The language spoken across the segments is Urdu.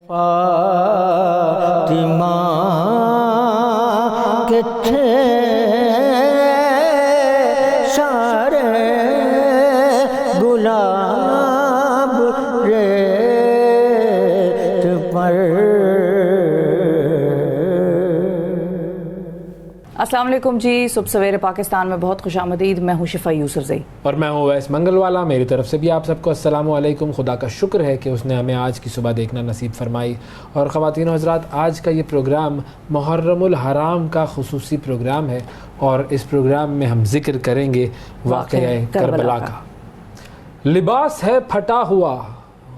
فاطمہ کتھے سارے گلاب ریت پر۔ السلام علیکم جی، صبح سویرے پاکستان میں بہت خوش آمدید۔ میں ہوں شفا یوسفزئی اور میں ہوں ویس منگل والا۔ میری طرف سے بھی آپ سب کو السلام علیکم۔ خدا کا شکر ہے کہ اس نے ہمیں آج کی صبح دیکھنا نصیب فرمائی۔ اور خواتین و حضرات، آج کا یہ پروگرام محرم الحرام کا خصوصی پروگرام ہے، اور اس پروگرام میں ہم ذکر کریں گے واقعہ کربلا کا۔ لباس ہے پھٹا ہوا،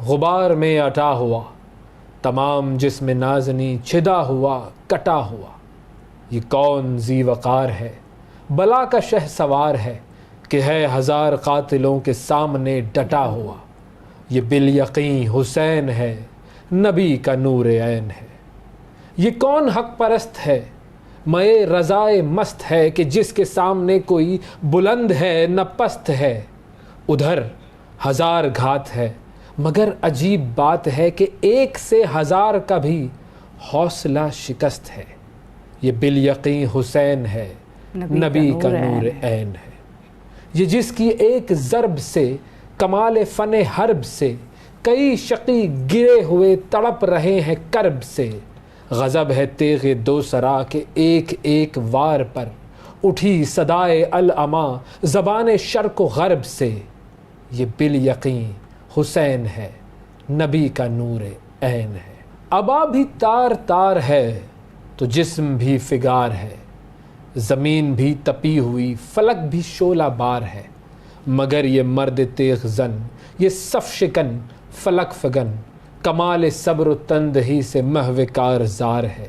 غبار میں اٹا ہوا، تمام جسم نازنی چھدا ہوا کٹا ہوا۔ یہ کون ذی وقار ہے، بلا کا شہ سوار ہے، کہ ہے ہزار قاتلوں کے سامنے ڈٹا ہوا۔ یہ بالیقین حسین ہے، نبی کا نور عین ہے۔ یہ کون حق پرست ہے، مئے رضائے مست ہے، کہ جس کے سامنے کوئی بلند ہے نہ پست ہے۔ ادھر ہزار گھات ہے، مگر عجیب بات ہے، کہ ایک سے ہزار کا بھی حوصلہ شکست ہے۔ یہ بالیقین حسین ہے، نبی کا نور عین ہے۔ یہ جس کی ایک ضرب سے کمال فن حرب سے کئی شقی گرے ہوئے تڑپ رہے ہیں کرب سے۔ غضب ہے تیغ دو سرا کے ایک ایک وار پر، اٹھی صدائے العما زبان شرق و غرب سے۔ یہ بالیقین حسین ہے، نبی کا نور عین ہے۔ ابا بھی تار تار ہے تو جسم بھی فگار ہے، زمین بھی تپی ہوئی فلک بھی شعلہ بار ہے، مگر یہ مرد تیغ زن یہ صف شکن فلک فگن، کمال صبر و تندہی سے محو کارزار ہے۔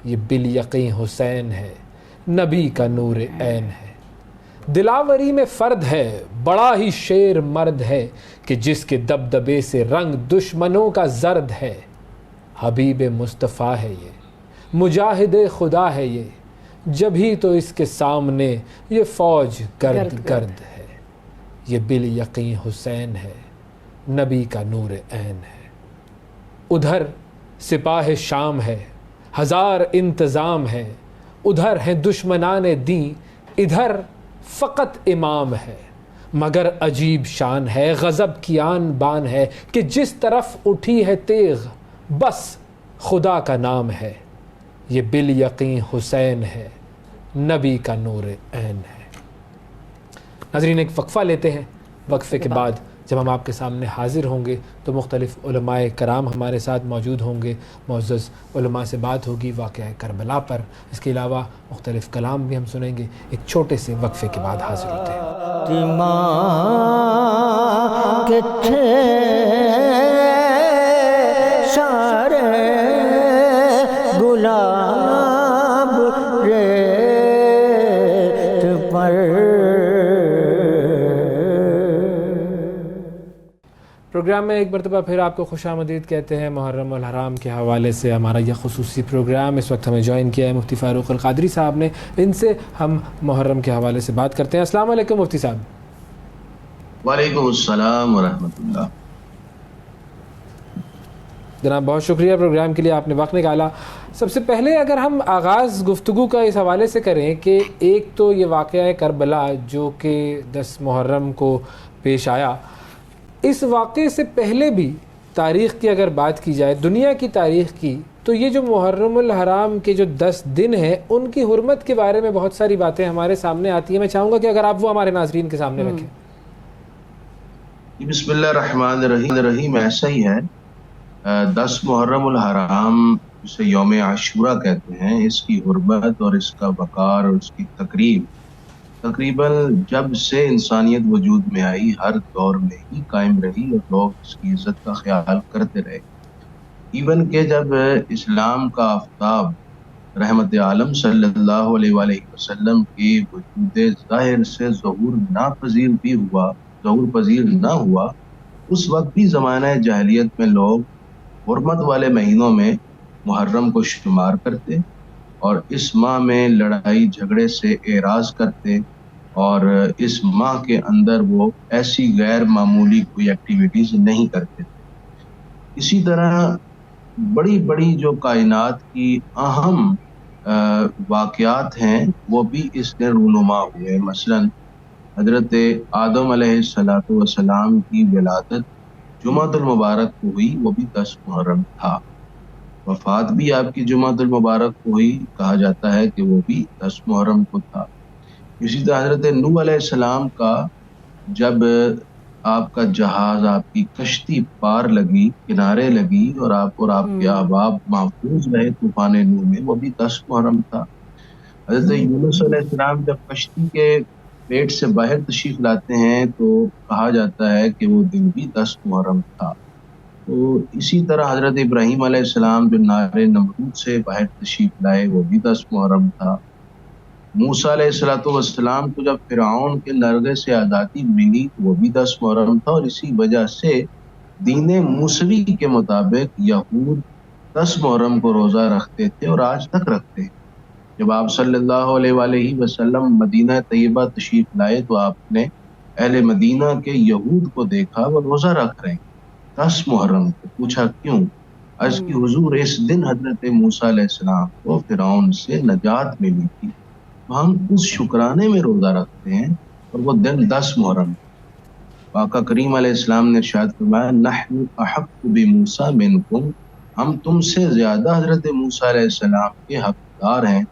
یہ بالیقین حسین ہے، نبی کا نور عین ہے۔ دلاوری میں فرد ہے، بڑا ہی شیر مرد ہے، کہ جس کے دبدبے سے رنگ دشمنوں کا زرد ہے۔ حبیب مصطفیٰ ہے یہ، مجاہد خدا ہے یہ، جبھی تو اس کے سامنے یہ فوج گرد گرد ہے۔ یہ بالیقین حسین ہے، نبی کا نور عین ہے۔ ادھر سپاہ شام ہے، ہزار انتظام ہے، ادھر ہیں دشمنان دین، ادھر فقط امام ہے، مگر عجیب شان ہے، غضب کی آن بان ہے، کہ جس طرف اٹھی ہے تیغ بس خدا کا نام ہے۔ یہ بالیقین حسین ہے، نبی کا نور عین ہے۔ ناظرین، ایک وقفہ لیتے ہیں، وقفے کے بعد جب ہم آپ کے سامنے حاضر ہوں گے تو مختلف علماء کرام ہمارے ساتھ موجود ہوں گے، معزز علماء سے بات ہوگی واقعہ کربلا پر۔ اس کے علاوہ مختلف کلام بھی ہم سنیں گے۔ ایک چھوٹے سے وقفے کے بعد حاضر ہوتے ہیں۔ سارے گلاب ریت پر۔ پروگرام میں ایک مرتبہ پھر آپ کو خوش آمدید کہتے ہیں۔ محرم الحرام کے حوالے سے ہمارا یہ خصوصی پروگرام اس وقت ہمیں جوائن کیا ہے مفتی فاروق القادری صاحب نے۔ ان سے ہم محرم کے حوالے سے بات کرتے ہیں۔ السلام علیکم مفتی صاحب۔ وعلیکم السلام ورحمۃ اللہ۔ جناب بہت شکریہ پروگرام کے لیے، آپ نے وقت نکالا۔ سب سے پہلے اگر ہم آغاز گفتگو کا اس حوالے سے کریں کہ ایک تو یہ واقعہ کربلا جو کہ 10 محرم کو پیش آیا، اس واقعے سے پہلے بھی تاریخ کی اگر بات کی جائے، دنیا کی تاریخ کی، تو یہ جو محرم الحرام کے جو 10 دن ہیں ان کی حرمت کے بارے میں بہت ساری باتیں ہمارے سامنے آتی ہیں۔ میں چاہوں گا کہ اگر آپ وہ ہمارے ناظرین کے سامنے رکھیں۔ بسم اللہ الرحمن الرحیم۔ ایسا ہی ہے، 10 محرم الحرام جسے یوم عاشورہ کہتے ہیں، اس کی حرمت اور اس کا وقار اور اس کی تقریب تقریباً جب سے انسانیت وجود میں آئی ہر دور میں ہی قائم رہی، اور لوگ اس کی عزت کا خیال کرتے رہے۔ ایون کہ جب اسلام کا آفتاب رحمت عالم صلی اللہ علیہ وآلہ وسلم کی وجود ظاہر سے ظہور پذیر نہ ہوا، اس وقت بھی زمانہ جاہلیت میں لوگ حرمت والے مہینوں میں محرم کو شمار کرتے، اور اس ماہ میں لڑائی جھگڑے سے اعراض کرتے، اور اس ماہ کے اندر وہ ایسی غیر معمولی کوئی ایکٹیویٹیز نہیں کرتے تھے۔ اسی طرح بڑی بڑی جو کائنات کی اہم واقعات ہیں وہ بھی اس دن رونما ہوئے. مثلا حضرت آدم علیہ السلام کی ولادت جمعۃ المبارک کو ہوئی، وہ بھی 10 محرم تھا. وفات بھی آپ کی جمعۃ المبارک کو ہوئی، کہا جاتا ہے کہ وہ بھی 10 محرم کو تھا. اسی طرح حضرت نوح علیہ السلام کا جب آپ کا جہاز، آپ کی کشتی پار لگی، کنارے لگی اور آپ کے احباب محفوظ رہے طوفان نوح میں، وہ بھی 10 محرم تھا. حضرت یونس علیہ السلام جب کشتی کے پیٹ سے باہر تشریف لاتے ہیں تو کہا جاتا ہے کہ وہ دن بھی 10 محرم تھا. تو اسی طرح حضرت ابراہیم علیہ السلام جو نار نمرود سے باہر تشریف لائے، وہ بھی 10 محرم تھا. موسیٰ علیہ السلام کو جب فرعون کے نرغے سے آزادی ملی، وہ بھی 10 محرم تھا. اور اسی وجہ سے دین موسوی کے مطابق یہود 10 محرم کو روزہ رکھتے تھے اور آج تک رکھتے ہیں. جب آپ صلی اللہ علیہ وآلہ وسلم مدینہ طیبہ تشریف لائے تو آپ نے اہل مدینہ کے یہود کو دیکھا وہ روزہ رکھ رہے ہیں 10 محرم کو. پوچھا کیوں؟ عرض کی حضور اس دن حضرت موسیٰ علیہ السلام کو فرعون سے نجات ملی تھی، تو ہم اس شکرانے میں روزہ رکھتے ہیں اور وہ دن 10 محرم. آقا کریم علیہ السلام نے ارشاد فرمایا نحن احق بموسیٰ منکم، ہم تم سے زیادہ حضرت موسیٰ علیہ السلام کے حقدار ہیں.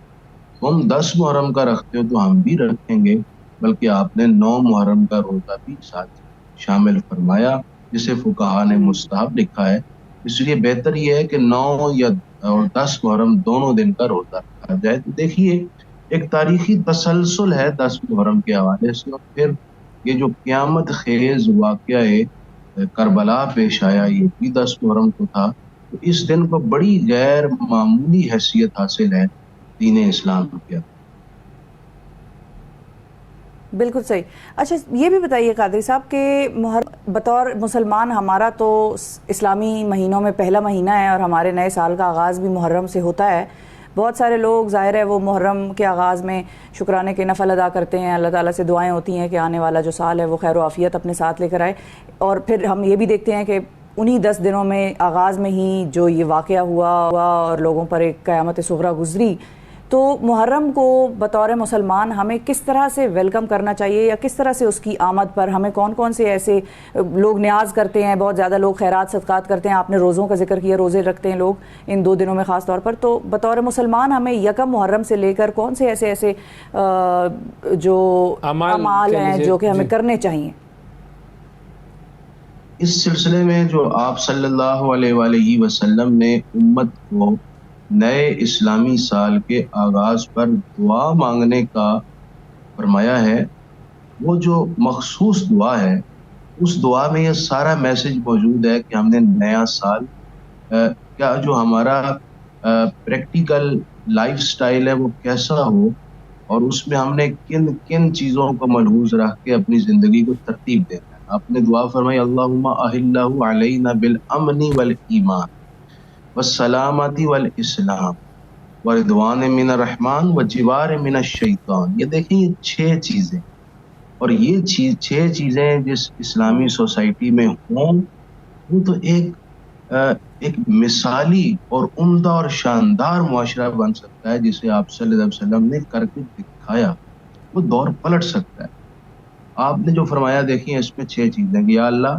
تم 10 محرم کا رکھتے ہو تو ہم بھی رکھیں گے. بلکہ آپ نے 9 محرم کا روزہ بھی ساتھ شامل فرمایا، جسے فقہا نے مستحب لکھا ہے. اس لیے بہتر یہ ہے کہ 9 یا 10 محرم دونوں دن کا روزہ رکھا جائے. تو دیکھیے ایک تاریخی تسلسل ہے 10 محرم کے حوالے سے. اور پھر یہ جو قیامت خیز واقعہ کربلا پیش آیا، یہ بھی 10 محرم کو تھا. تو اس دن کو بڑی غیر معمولی حیثیت حاصل ہے دین اسلام کے. بالکل صحیح. اچھا یہ بھی بتائیے قادری صاحب کہ بطور مسلمان ہمارا تو اسلامی مہینوں میں پہلا مہینہ ہے اور ہمارے نئے سال کا آغاز بھی محرم سے ہوتا ہے. بہت سارے لوگ ظاہر ہے وہ محرم کے آغاز میں شکرانے کے نفل ادا کرتے ہیں، اللہ تعالیٰ سے دعائیں ہوتی ہیں کہ آنے والا جو سال ہے وہ خیر و عافیت اپنے ساتھ لے کر آئے. اور پھر ہم یہ بھی دیکھتے ہیں کہ انہی 10 دنوں میں آغاز میں ہی جو یہ واقعہ ہوا اور لوگوں پر ایک قیامت صغریٰ گزری. تو محرم کو بطور مسلمان ہمیں کس طرح سے ویلکم کرنا چاہیے، یا کس طرح سے اس کی آمد پر ہمیں کون کون سے ایسے لوگ نیاز کرتے ہیں؟ بہت زیادہ لوگ خیرات صدقات کرتے ہیں. آپ نے روزوں کا ذکر کیا، روزے رکھتے ہیں لوگ ان 2 دنوں میں خاص طور پر. تو بطور مسلمان ہمیں یکم محرم سے لے کر کون سے ایسے جو اعمال ہیں جو کہ ہمیں کرنے چاہیے؟ اس سلسلے میں جو آپ صلی اللہ علیہ وآلہ وسلم نے امت کو نئے اسلامی سال کے آغاز پر دعا مانگنے کا فرمایا ہے، وہ جو مخصوص دعا ہے اس دعا میں یہ سارا میسج موجود ہے کہ ہم نے نیا سال کیا جو ہمارا پریکٹیکل لائف سٹائل ہے وہ کیسا ہو، اور اس میں ہم نے کن کن چیزوں کو ملحوظ رکھ کے اپنی زندگی کو ترتیب دینا ہے. آپ نے دعا فرمائی اللہم احلہ علینا بالامن والایمان والسلامتی والاسلام ورضوان من الرحمن وجوار من الشیطان. یہ دیکھیں یہ 6 چیزیں، اور یہ 6 چیزیں جس اسلامی سوسائٹی میں ہوں وہ تو ایک مثالی اور عمدہ اور شاندار معاشرہ بن سکتا ہے جسے آپ صلی اللہ علیہ وسلم نے کر کے دکھایا. وہ دور پلٹ سکتا ہے. آپ نے جو فرمایا دیکھیں اس میں 6 چیزیں کہ یا اللہ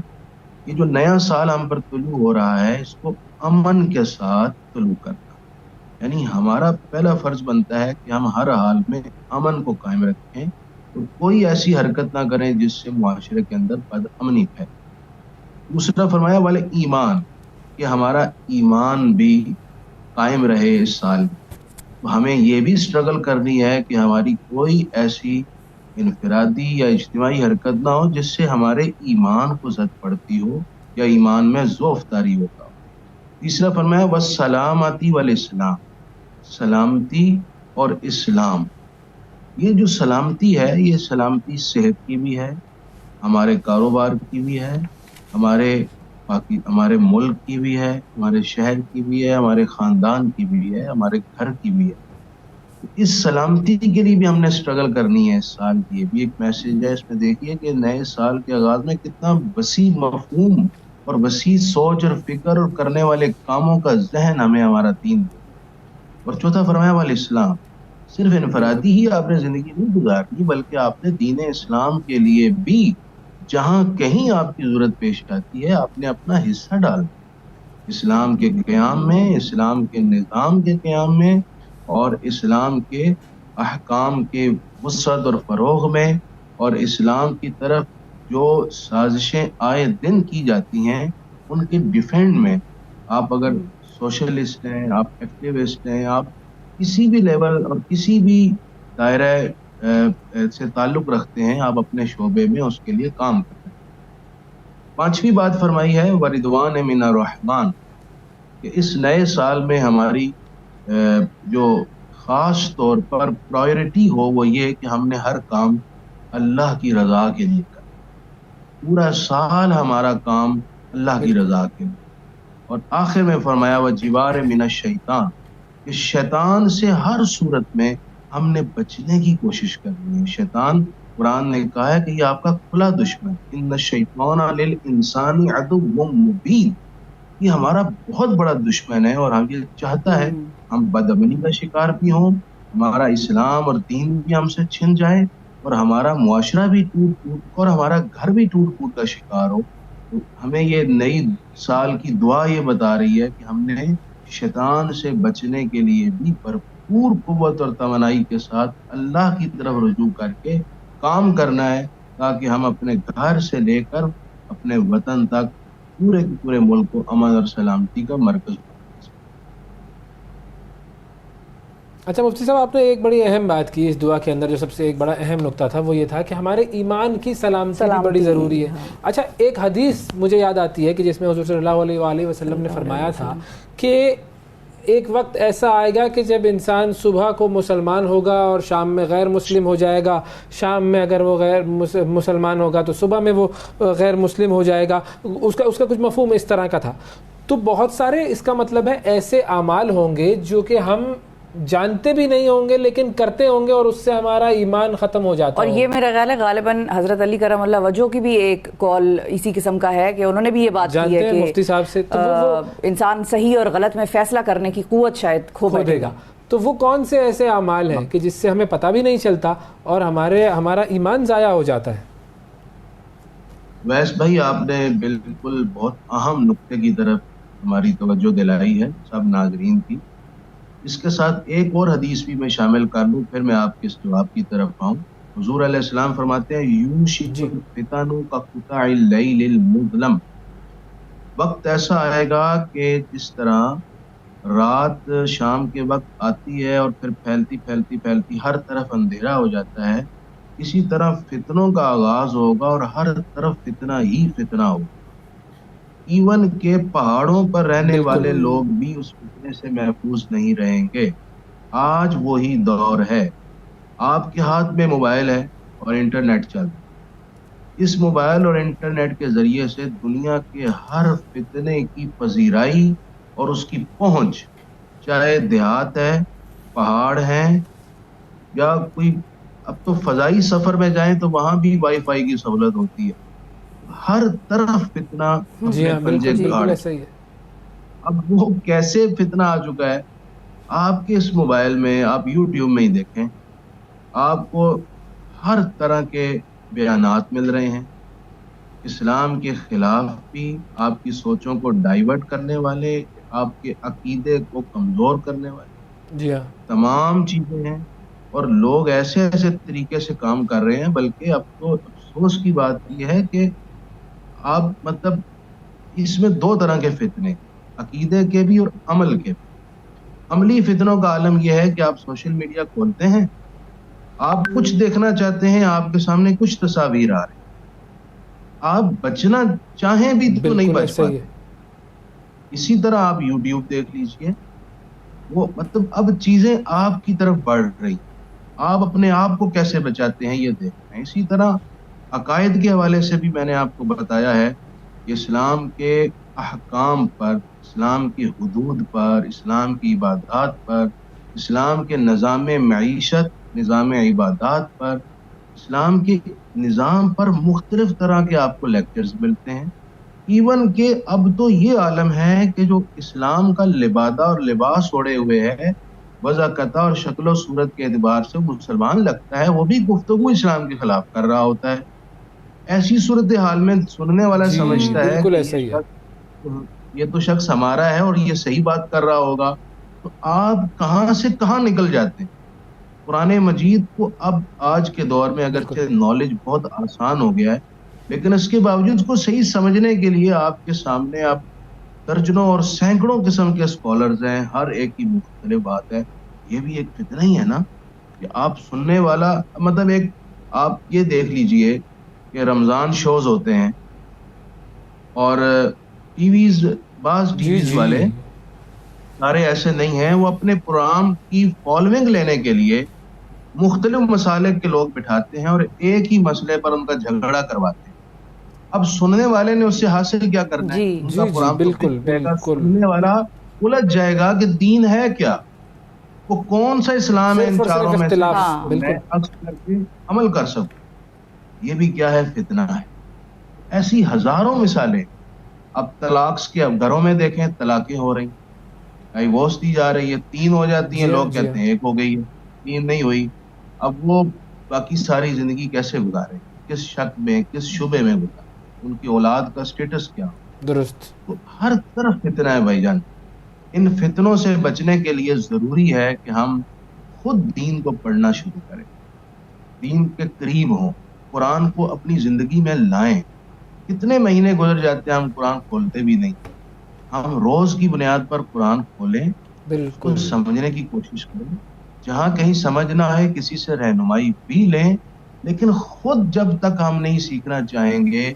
یہ جو نیا سال ہم پر طلوع ہو رہا ہے اس کو امن کے ساتھ طلوع کرنا، یعنی ہمارا پہلا فرض بنتا ہے کہ ہم ہر حال میں امن کو قائم رکھیں اور کوئی ایسی حرکت نہ کریں جس سے معاشرے کے اندر بد امنی پھیلے. دوسرا فرمایا والے ایمان، کہ ہمارا ایمان بھی قائم رہے اس سال میں. تو ہمیں یہ بھی اسٹرگل کرنی ہے کہ ہماری کوئی ایسی انفرادی یا اجتماعی حرکت نہ ہو جس سے ہمارے ایمان کو زد پڑتی ہو یا ایمان میں ضعف طاری ہوتا ہو. تیسرا فرمایا والسلامتی والاسلام، سلامتی اور اسلام. یہ جو سلامتی ہے یہ سلامتی صحت کی بھی ہے، ہمارے کاروبار کی بھی ہے، ہمارے ملک کی بھی ہے، ہمارے شہر کی بھی ہے، ہمارے خاندان کی بھی ہے، ہمارے گھر کی بھی ہے. اس سلامتی کے لیے بھی ہم نے اسٹرگل کرنی ہے اس سال کی. یہ بھی ایک میسج ہے. اس میں دیکھیے کہ نئے سال کے آغاز میں کتنا وسیع مفہوم اور وسیع سوچ اور فکر اور کرنے والے کاموں کا ذہن ہمیں ہمارا دین دے. اور چوتھا فرمایا والاسلام، صرف انفرادی ہی آپ نے زندگی نہیں گزارنی بلکہ آپ نے دین اسلام کے لیے بھی جہاں کہیں آپ کی ضرورت پیش آتی ہے آپ نے اپنا حصہ ڈالنا، اسلام کے قیام میں، اسلام کے نظام کے قیام میں، اور اسلام کے احکام کے وسعت اور فروغ میں، اور اسلام کی طرف جو سازشیں آئے دن کی جاتی ہیں ان کے ڈیفینڈ میں. آپ اگر سوشلسٹ ہیں، آپ ایکٹیوسٹ ہیں، آپ کسی بھی لیول اور کسی بھی دائرہ سے تعلق رکھتے ہیں، آپ اپنے شعبے میں اس کے لیے کام کرتے ہیں. پانچویں بات فرمائی ہے وردوان من الرحمن، کہ اس نئے سال میں ہماری جو خاص طور پر پرائیورٹی ہو وہ یہ کہ ہم نے ہر کام اللہ کی رضا کے لیے کرنا. پورا سال ہمارا کام اللہ کی رضا کے لیے. اور آخر میں فرمایا وجوار من الشیطان، کہ شیطان سے ہر صورت میں ہم نے بچنے کی کوشش کرنی ہے. شیطان قرآن نے کہا ہے کہ یہ آپ کا کھلا دشمن، ان الشیطان للانسان عدو مبین، یہ ہمارا بہت بڑا دشمن ہے اور ہم یہ چاہتا ہے ہم بدامنی کا شکار بھی ہوں، ہمارا اسلام اور دین بھی ہم سے چھن جائے، اور ہمارا معاشرہ بھی ٹوٹ ٹوٹ اور ہمارا گھر بھی ٹوٹ ٹوٹ کا شکار ہو. تو ہمیں یہ نئی سال کی دعا یہ بتا رہی ہے کہ ہم نے شیطان سے بچنے کے لیے بھی بھرپور قوت اور توانائی کے ساتھ اللہ کی طرف رجوع کر کے کام کرنا ہے، تاکہ ہم اپنے گھر سے لے کر اپنے وطن تک پورے کے پورے ملک کو امن اور سلامتی کا مرکز. اچھا مفتی صاحب، آپ نے ایک بڑی اہم بات کی اس دعا کے اندر، جو سب سے ایک بڑا اہم نقطہ تھا وہ یہ تھا کہ ہمارے ایمان کی سلامتی بھی بڑی ضروری ہے. اچھا، ایک حدیث مجھے یاد آتی ہے کہ جس میں حضور صلی اللہ علیہ وآلہ وسلم نے فرمایا تھا کہ ایک وقت ایسا آئے گا کہ جب انسان صبح کو مسلمان ہوگا اور شام میں غیر مسلم ہو جائے گا، شام میں اگر وہ غیر مسلمان ہوگا تو صبح میں وہ غیر مسلم ہو جائے گا. اس کا کچھ مفہوم اس طرح کا تھا. تو بہت سارے اس کا مطلب ہے ایسے اعمال ہوں گے جو کہ ہم جانتے بھی نہیں ہوں گے لیکن کرتے ہوں گے اور اس سے ہمارا ایمان ختم ہو جاتا ہے. اور یہ میرا خیال ہے غالباً حضرت علی کرم اللہ وجہ کی بھی ایک کال اسی قسم کا ہے کہ انہوں نے بھی یہ بات کی ہے کہ مفتی صاحب سے انسان صحیح اور غلط میں فیصلہ کرنے کی قوت شاید کھو دے گا. تو وہ کون سے ایسے اعمال ہیں کہ جس سے ہمیں پتہ بھی نہیں چلتا اور ہمارا ایمان ضائع ہو جاتا ہے؟ ویس بھائی، آپ نے بالکل بہت اہم نقطے کی طرف ہماری توجہ دلائی ہے سب ناظرین کی. اس کے ساتھ ایک اور حدیث بھی میں شامل کر لوں، پھر میں آپ کے اس جواب کی طرف آؤں. حضور علیہ السلام فرماتے ہیں یوشک الفتن کقطع اللیل المظلم، وقت ایسا آئے گا کہ جس طرح رات شام کے وقت آتی ہے اور پھر پھیلتی پھیلتی پھیلتی ہر طرف اندھیرا ہو جاتا ہے، اسی طرح فتنوں کا آغاز ہوگا اور ہر طرف فتنہ ہی فتنہ ہوگا. ایون کے پہاڑوں پر رہنے والے لوگ بھی اس فتنے سے محفوظ نہیں رہیں گے. آج وہی دور ہے. آپ کے ہاتھ میں موبائل ہے اور انٹرنیٹ چل رہا ہے. اس موبائل اور انٹرنیٹ کے ذریعے سے دنیا کے ہر فتنے کی پذیرائی اور اس کی پہنچ، چاہے دیہات ہے، پہاڑ ہیں، یا کوئی اب تو فضائی سفر میں جائیں تو وہاں بھی وائی فائی کی سہولت ہوتی ہے. ہر طرف فتنہ پنجے گاڑ. اب وہ کیسے فتنہ آ چکا ہے، آپ کے اس موبائل میں، آپ یوٹیوب میں ہی دیکھیں، آپ کو ہر طرح کے بیانات مل رہے ہیں اسلام کے خلاف بھی، آپ کی سوچوں کو ڈائیورٹ کرنے والے، آپ کے عقیدے کو کمزور کرنے والے تمام چیزیں ہیں. اور لوگ ایسے ایسے طریقے سے کام کر رہے ہیں. بلکہ اب تو افسوس کی بات یہ ہے کہ آپ مطلب اس میں دو طرح کے فتنے، عقیدے کے بھی اور عمل کے بھی. عملی فتنوں کا عالم یہ ہے کہ آپ سوشل میڈیا کھولتے ہیں، آپ کچھ دیکھنا چاہتے ہیں، آپ کے سامنے کچھ تصاویر آ رہے ہیں، آپ بچنا چاہیں بھی تو نہیں بچ پاتے. اسی طرح آپ یوٹیوب دیکھ لیجئے، وہ مطلب اب چیزیں آپ کی طرف بڑھ رہی، آپ اپنے آپ کو کیسے بچاتے ہیں یہ دیکھ رہے ہیں. اسی طرح عقائد کے حوالے سے بھی میں نے آپ کو بتایا ہے کہ اسلام کے احکام پر، اسلام کی حدود پر، اسلام کی عبادات پر، اسلام کے نظام معیشت، نظام عبادات پر، اسلام کے نظام پر مختلف طرح کے آپ کو لیکچرز ملتے ہیں. ایون کہ اب تو یہ عالم ہے کہ جو اسلام کا لبادہ اور لباس اوڑے ہوئے ہے وضاقتہ اور شکل و صورت کے اعتبار سے مسلمان لگتا ہے، وہ بھی گفتگو اسلام کے خلاف کر رہا ہوتا ہے۔ ایسی صورتحال میں سننے والا سمجھتا ہے بالکل کہ ایسا ہی ہے، یہ تو شخص ہمارا ہے اور یہ صحیح بات کر رہا ہوگا، تو آپ کہاں سے کہاں نکل جاتے ہیں۔ قرآن مجید کو اب آج کے دور میں اگرچہ نالج بہت آسان ہو گیا ہے، لیکن اس کے باوجود اس کو صحیح سمجھنے کے لیے آپ کے سامنے آپ درجنوں اور سینکڑوں قسم کے اسکالرز ہیں، ہر ایک کی مختلف بات ہے۔ یہ بھی ایک فتنہ ہی ہے نا کہ آپ سننے والا، مطلب ایک آپ یہ دیکھ لیجئے کہ رمضان شوز ہوتے ہیں اور ٹی ویز، بعض ٹی ویز والے سارے ایسے نہیں ہیں، وہ اپنے پروگرام کی فالوئنگ لینے کے لیے مختلف مسالے کے لوگ بٹھاتے ہیں اور ایک ہی مسئلے پر ان کا جھگڑا کرواتے ہیں۔ اب سننے والے نے اس سے حاصل کیا کرنا ہے؟ ان کا پروگرام بالکل سننے والا الجھ جائے گا کہ دین ہے کیا، وہ کون سا اسلام ہے ان چاروں میں سے میں عکس کر کے عمل کر سکوں۔ یہ بھی کیا ہے؟ فتنہ ہے۔ ایسی ہزاروں مثالیں۔ اب طلاق کے، اب گھروں میں دیکھیں طلاقیں ہو رہی، ڈائیورس دی جا رہی ہے، 3 ہو جاتی ہیں، لوگ کہتے ہیں 1 ہو گئی ہے، 3 نہیں ہوئی۔ اب وہ باقی ساری زندگی کیسے گزارے، کس شک میں، کس شبے میں گزارے، ان کی اولاد کا سٹیٹس کیا؟ درست۔ تو ہر طرف فتنہ ہے بھائی جان۔ ان فتنوں سے بچنے کے لیے ضروری ہے کہ ہم خود دین کو پڑھنا شروع کریں، دین کے قریب ہوں، قرآن کو اپنی زندگی میں لائیں۔ کتنے مہینے گزر جاتے ہیں ہم قرآن کھولتے بھی نہیں۔ ہم روز کی بنیاد پر قرآن کھولیں، اس کو سمجھنے کی کوشش کریں، جہاں کہیں سمجھ نہ آئے کسی سے رہنمائی بھی لیں، لیکن خود جب تک ہم نہیں سیکھنا چاہیں گے،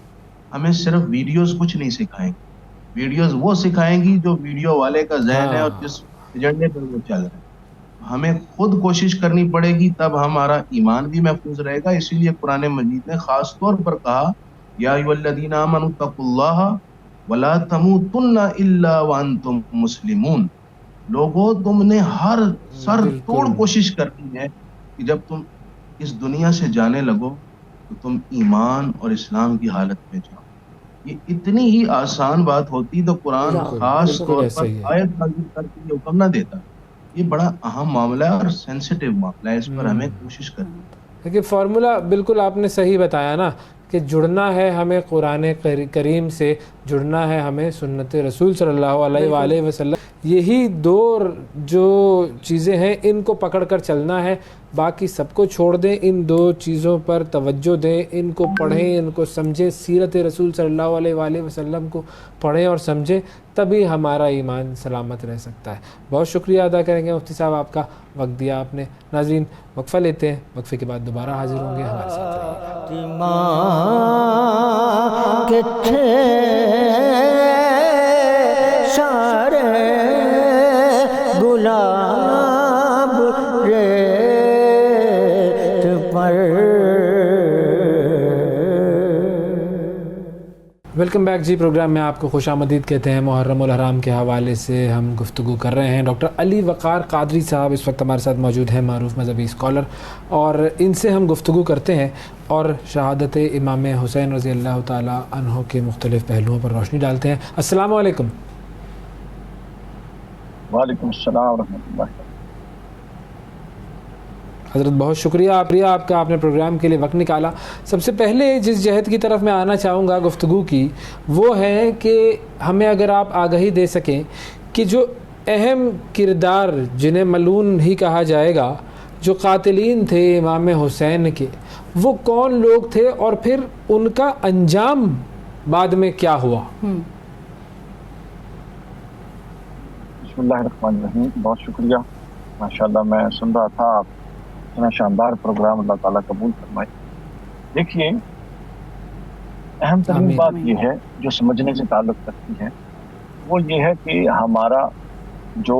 ہمیں صرف ویڈیوز کچھ نہیں سکھائیں گے۔ ویڈیوز وہ سکھائیں گی جو ویڈیو والے کا ذہن ہے اور جس ایجنڈے پر وہ چل رہا ہے۔ ہمیں خود کوشش کرنی پڑے گی، تب ہمارا ایمان بھی محفوظ رہے گا۔ اسی لیے قرآن مجید نے خاص طور پر کہا یا ایھا الذین آمنوا اتقوا اللہ ولا تموتن الا وانتم مسلمون۔ لوگوں، تم نے ہر سر توڑ کوشش کرنی ہے کہ جب تم اس دنیا سے جانے لگو تو تم ایمان اور اسلام کی حالت میں جاؤ۔ یہ اتنی ہی آسان بات ہوتی تو قرآن خاص طور پر آیت نازل کر کے یہ حکم نہ دیتا۔ یہ بڑا اہم معاملہ ہے اور سینسیٹیو معاملہ ہے، اس پر ہمیں کوشش کرنی ہے۔ دیکھیے فارمولا بالکل آپ نے صحیح بتایا نا کہ جڑنا ہے ہمیں قرآن کریم سے، جڑنا ہے ہمیں سنت رسول صلی اللہ علیہ وآلہ وسلم۔ یہی دو جو چیزیں ہیں ان کو پکڑ کر چلنا ہے، باقی سب کو چھوڑ دیں، ان 2 چیزوں پر توجہ دیں، ان کو پڑھیں، ان کو سمجھیں، سیرت رسول صلی اللہ علیہ وآلہ وسلم کو پڑھیں اور سمجھیں، تبھی ہمارا ایمان سلامت رہ سکتا ہے۔ بہت شکریہ ادا کریں گے مفتی صاحب، آپ کا وقت دیا آپ نے۔ ناظرین وقفہ لیتے ہیں، وقفے کے بعد دوبارہ حاضر ہوں گے، ہمارے ساتھ ویلکم بیک جی۔ پروگرام میں آپ کو خوش آمدید کہتے ہیں۔ محرم الحرام کے حوالے سے ہم گفتگو کر رہے ہیں۔ ڈاکٹر علی وقار قادری صاحب اس وقت ہمارے ساتھ موجود ہیں، معروف مذہبی اسکالر، اور ان سے ہم گفتگو کرتے ہیں اور شہادت امام حسین رضی اللہ تعالی عنہ کے مختلف پہلوؤں پر روشنی ڈالتے ہیں۔ السلام علیکم۔ وعلیکم السلام ورحمۃ اللہ۔ حضرت بہت شکریہ آپ کا، آپ نے پروگرام کے لیے وقت نکالا۔ سب سے پہلے جس جہت کی طرف میں آنا چاہوں گا گفتگو کی، وہ ہے کہ ہمیں اگر آپ آگاہی دے سکیں کہ جو اہم کردار جنہیں ملعون ہی کہا جائے گا، جو قاتلین تھے امام حسین کے، وہ کون لوگ تھے اور پھر ان کا انجام بعد میں کیا ہوا؟ بسم اللہ الرحمن الرحیم۔ بہت شکریہ، ماشاءاللہ میں سن رہا تھا، آپ اتنا شاندار پروگرام اللہ تعالیٰ قبول فرمائے۔ دیکھیے اہم ترین بات یہ ہے جو سمجھنے سے تعلق رکھتی ہے، وہ یہ ہے کہ ہمارا جو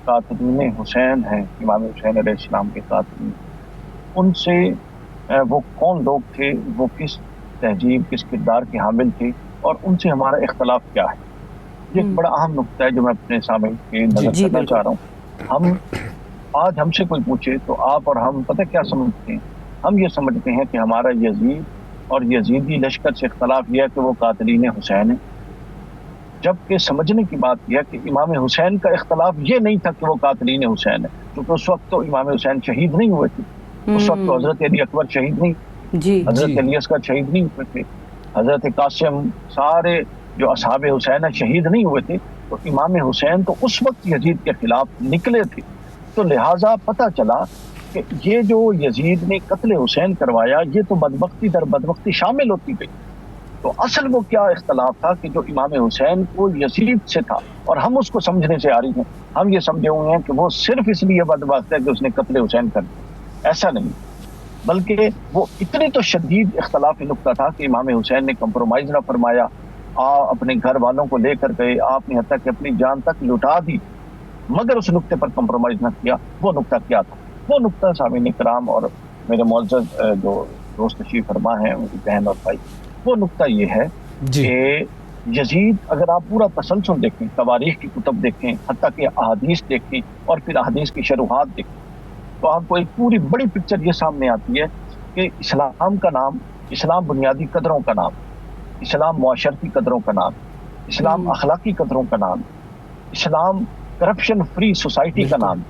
قاتلین حسین ہیں، امام حسین علیہ السلام کے قاتلین، ان سے وہ کون لوگ تھے، وہ کس تہذیب کس کردار کے حامل تھے، اور ان سے ہمارا اختلاف کیا ہے۔ یہ ایک بڑا اہم نقطہ ہے جو میں اپنے سامنے کے نظر کرنا چاہ رہا ہوں۔ ہم آج ہم سے کوئی پوچھے تو آپ اور ہم پتہ کیا سمجھتے ہیں؟ ہم یہ سمجھتے ہیں کہ ہمارا یزید اور یزیدی لشکر سے اختلاف یہ ہے کہ وہ قاتلین حسین ہیں، جبکہ سمجھنے کی بات یہ ہے کہ امام حسین کا اختلاف یہ نہیں تھا کہ وہ قاتلین حسین ہے، کیونکہ اس وقت تو امام حسین شہید نہیں ہوئے تھے، اس وقت تو حضرت علی اکبر شہید نہیں، جی حضرت علی اصغر شہید نہیں ہوئے تھے، حضرت قاسم سارے جو اصحاب حسین ہیں شہید نہیں ہوئے تھے، تو امام حسین تو اس وقت یزید کے خلاف نکلے تھے، تو لہٰذا پتہ چلا کہ یہ جو یزید نے قتل حسین کروایا یہ تو بدبختی در بدبختی شامل ہوتی گئی۔ تو اصل وہ کیا اختلاف تھا کہ جو امام حسین کو یزید سے تھا، اور ہم اس کو سمجھنے سے آ رہی ہیں، ہم یہ سمجھے ہوئے ہیں کہ وہ صرف اس لیے بدبخت ہے کہ اس نے قتل حسین کر دیا، ایسا نہیں، بلکہ وہ اتنی تو شدید اختلافی نقطہ تھا کہ امام حسین نے کمپرومائز نہ فرمایا، اپنے گھر والوں کو لے کر گئے، آپ نے حتیٰ کہ اپنی جان تک لٹا دی، مگر اس نقطے پر کمپرومائز نہ کیا۔ وہ نقطہ کیا تھا؟ وہ نقطہ سامعین کرام اور میرے معزز جو دوست تشریف فرما ہیں میری بہن اور بھائی، وہ نقطہ یہ ہے کہ یزید، اگر آپ پورا تسلسل دیکھیں، تواریخ کی کتب دیکھیں، حتیٰ کہ احادیث دیکھیں اور پھر احادیث کی شروحات دیکھیں، تو آپ کو ایک پوری بڑی پکچر یہ سامنے آتی ہے کہ اسلام کا نام، اسلام بنیادی قدروں کا نام، اسلام معاشرتی قدروں کا نام، اسلام اخلاقی قدروں کا نام، اسلام کرپشن فری سوسائٹی کا نام،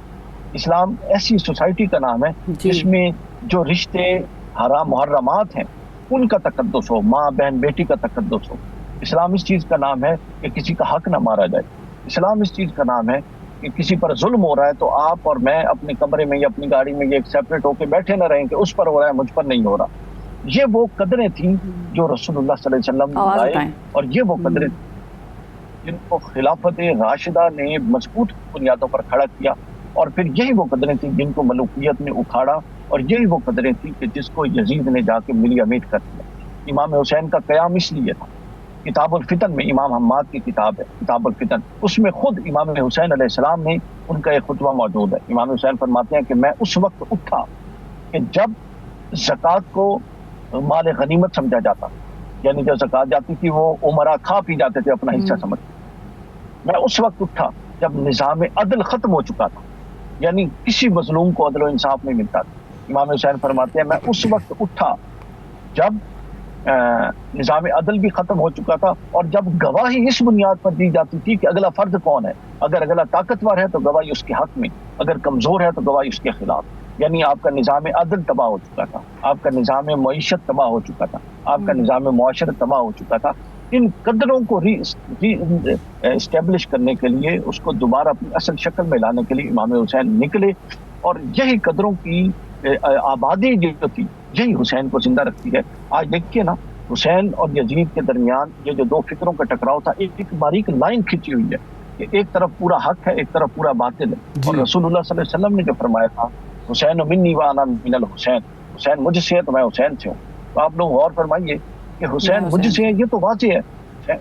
اسلام ایسی سوسائٹی کا نام ہے جس میں جو رشتے حرام محرمات ہیں ان کا تقدس ہو، ماں بہن بیٹی کا تقدس ہو۔ اسلام اس چیز کا نام ہے کہ کسی کا حق نہ مارا جائے۔ اسلام اس چیز کا نام ہے کہ کسی پر ظلم ہو رہا ہے تو آپ اور میں اپنے کمرے میں یا اپنی گاڑی میں یہ ایک سیپریٹ ہو کے بیٹھے نہ رہیں کہ اس پر ہو رہا ہے مجھ پر نہیں ہو رہا۔ یہ وہ قدریں تھیں جو رسول اللہ صلی اللہ علیہ وسلم لائے، اور یہ وہ قدریں جن کو خلافت راشدہ نے مضبوط بنیادوں پر کھڑا کیا، اور پھر یہی وہ قدریں تھیں جن کو ملوکیت نے اکھاڑا، اور یہی وہ قدریں تھیں کہ جس کو یزید نے جا کے ملی امید کر دیا۔ امام حسین کا قیام اس لیے تھا، کتاب الفتن میں امام حماد کی کتاب ہے کتاب الفتن، اس میں خود امام حسین علیہ السلام نے ان کا ایک خطبہ موجود ہے۔ امام حسین فرماتے ہیں کہ میں اس وقت اٹھا کہ جب زکوٰۃ کو مال غنیمت سمجھا جاتا، یعنی جب زکوٰۃ جاتی تھی وہ عمرا کھا پی جاتے تھے اپنا حصہ سمجھ، میں اس وقت اٹھا جب نظام عدل ختم ہو چکا تھا، یعنی کسی مظلوم کو عدل و انصاف نہیں ملتا تھا۔ امام حسین فرماتے ہیں میں اس وقت اٹھا جب نظام عدل بھی ختم ہو چکا تھا، اور جب گواہی اس بنیاد پر دی جاتی تھی کہ اگلا فرد کون ہے، اگر اگلا طاقتور ہے تو گواہی اس کے حق میں، اگر کمزور ہے تو گواہی اس کے خلاف، یعنی آپ کا نظام عدل تباہ ہو چکا تھا، آپ کا نظام معیشت تباہ ہو چکا تھا، آپ کا نظام معاشرت تباہ ہو چکا تھا۔ ان قدروں کو ری اسٹیبلش کرنے کے لیے، اس کو دوبارہ اپنی اصل شکل میں لانے کے لیے امام حسین نکلے، اور یہی قدروں کی آبادی جو تھی یہی حسین کو زندہ رکھتی ہے۔ آج دیکھیے نا، حسین اور یزید کے درمیان یہ جو دو فکروں کا ٹکراؤ تھا، ایک باریک لائن کھینچی ہوئی ہے کہ ایک طرف پورا حق ہے، ایک طرف پورا باطل ہے، اور رسول اللہ صلی اللہ علیہ وسلم نے جو فرمایا تھا حسین منی وانا من الحسین، حسین مجھ سے ہے تو میں حسین سے ہوں۔ تو آپ لوگ غور فرمائیے کہ حسین مجھ سے ہے، یہ تو واضح ہے،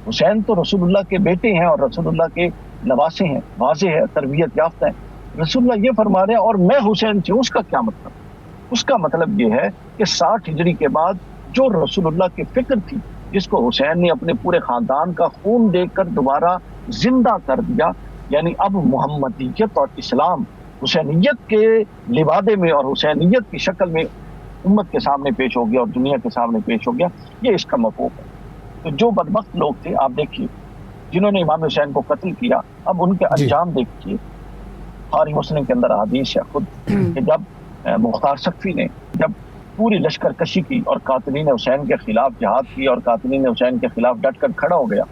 حسین تو رسول اللہ کے بیٹے ہیں اور رسول اللہ کے نواسے ہیں، واضح ہے، تربیت یافتہ ہیں۔ رسول اللہ یہ فرما رہے ہیں اور میں حسین سے ہوں، اس کا کیا مطلب؟ اس کا مطلب یہ ہے کہ 60 ہجری کے بعد جو رسول اللہ کی فکر تھی، جس کو حسین نے اپنے پورے خاندان کا خون دے کر دوبارہ زندہ کر دیا، یعنی اب محمدیت اور اسلام حسینیت کے لبادے میں اور حسینیت کی شکل میں امت کے سامنے پیش ہو گیا اور دنیا کے سامنے پیش ہو گیا، یہ اس کا مفہوم ہے۔ تو جو بدبخت لوگ تھے، آپ دیکھیے، جنہوں نے امام حسین کو قتل کیا، اب ان کے انجام دیکھیے۔ بخاری مسلم کے اندر حدیث ہے خود کہ جب مختار سقفی نے جب پوری لشکر کشی کی اور قاتلین حسین کے خلاف جہاد کی اور قاتلین حسین کے خلاف ڈٹ کر کھڑا ہو گیا،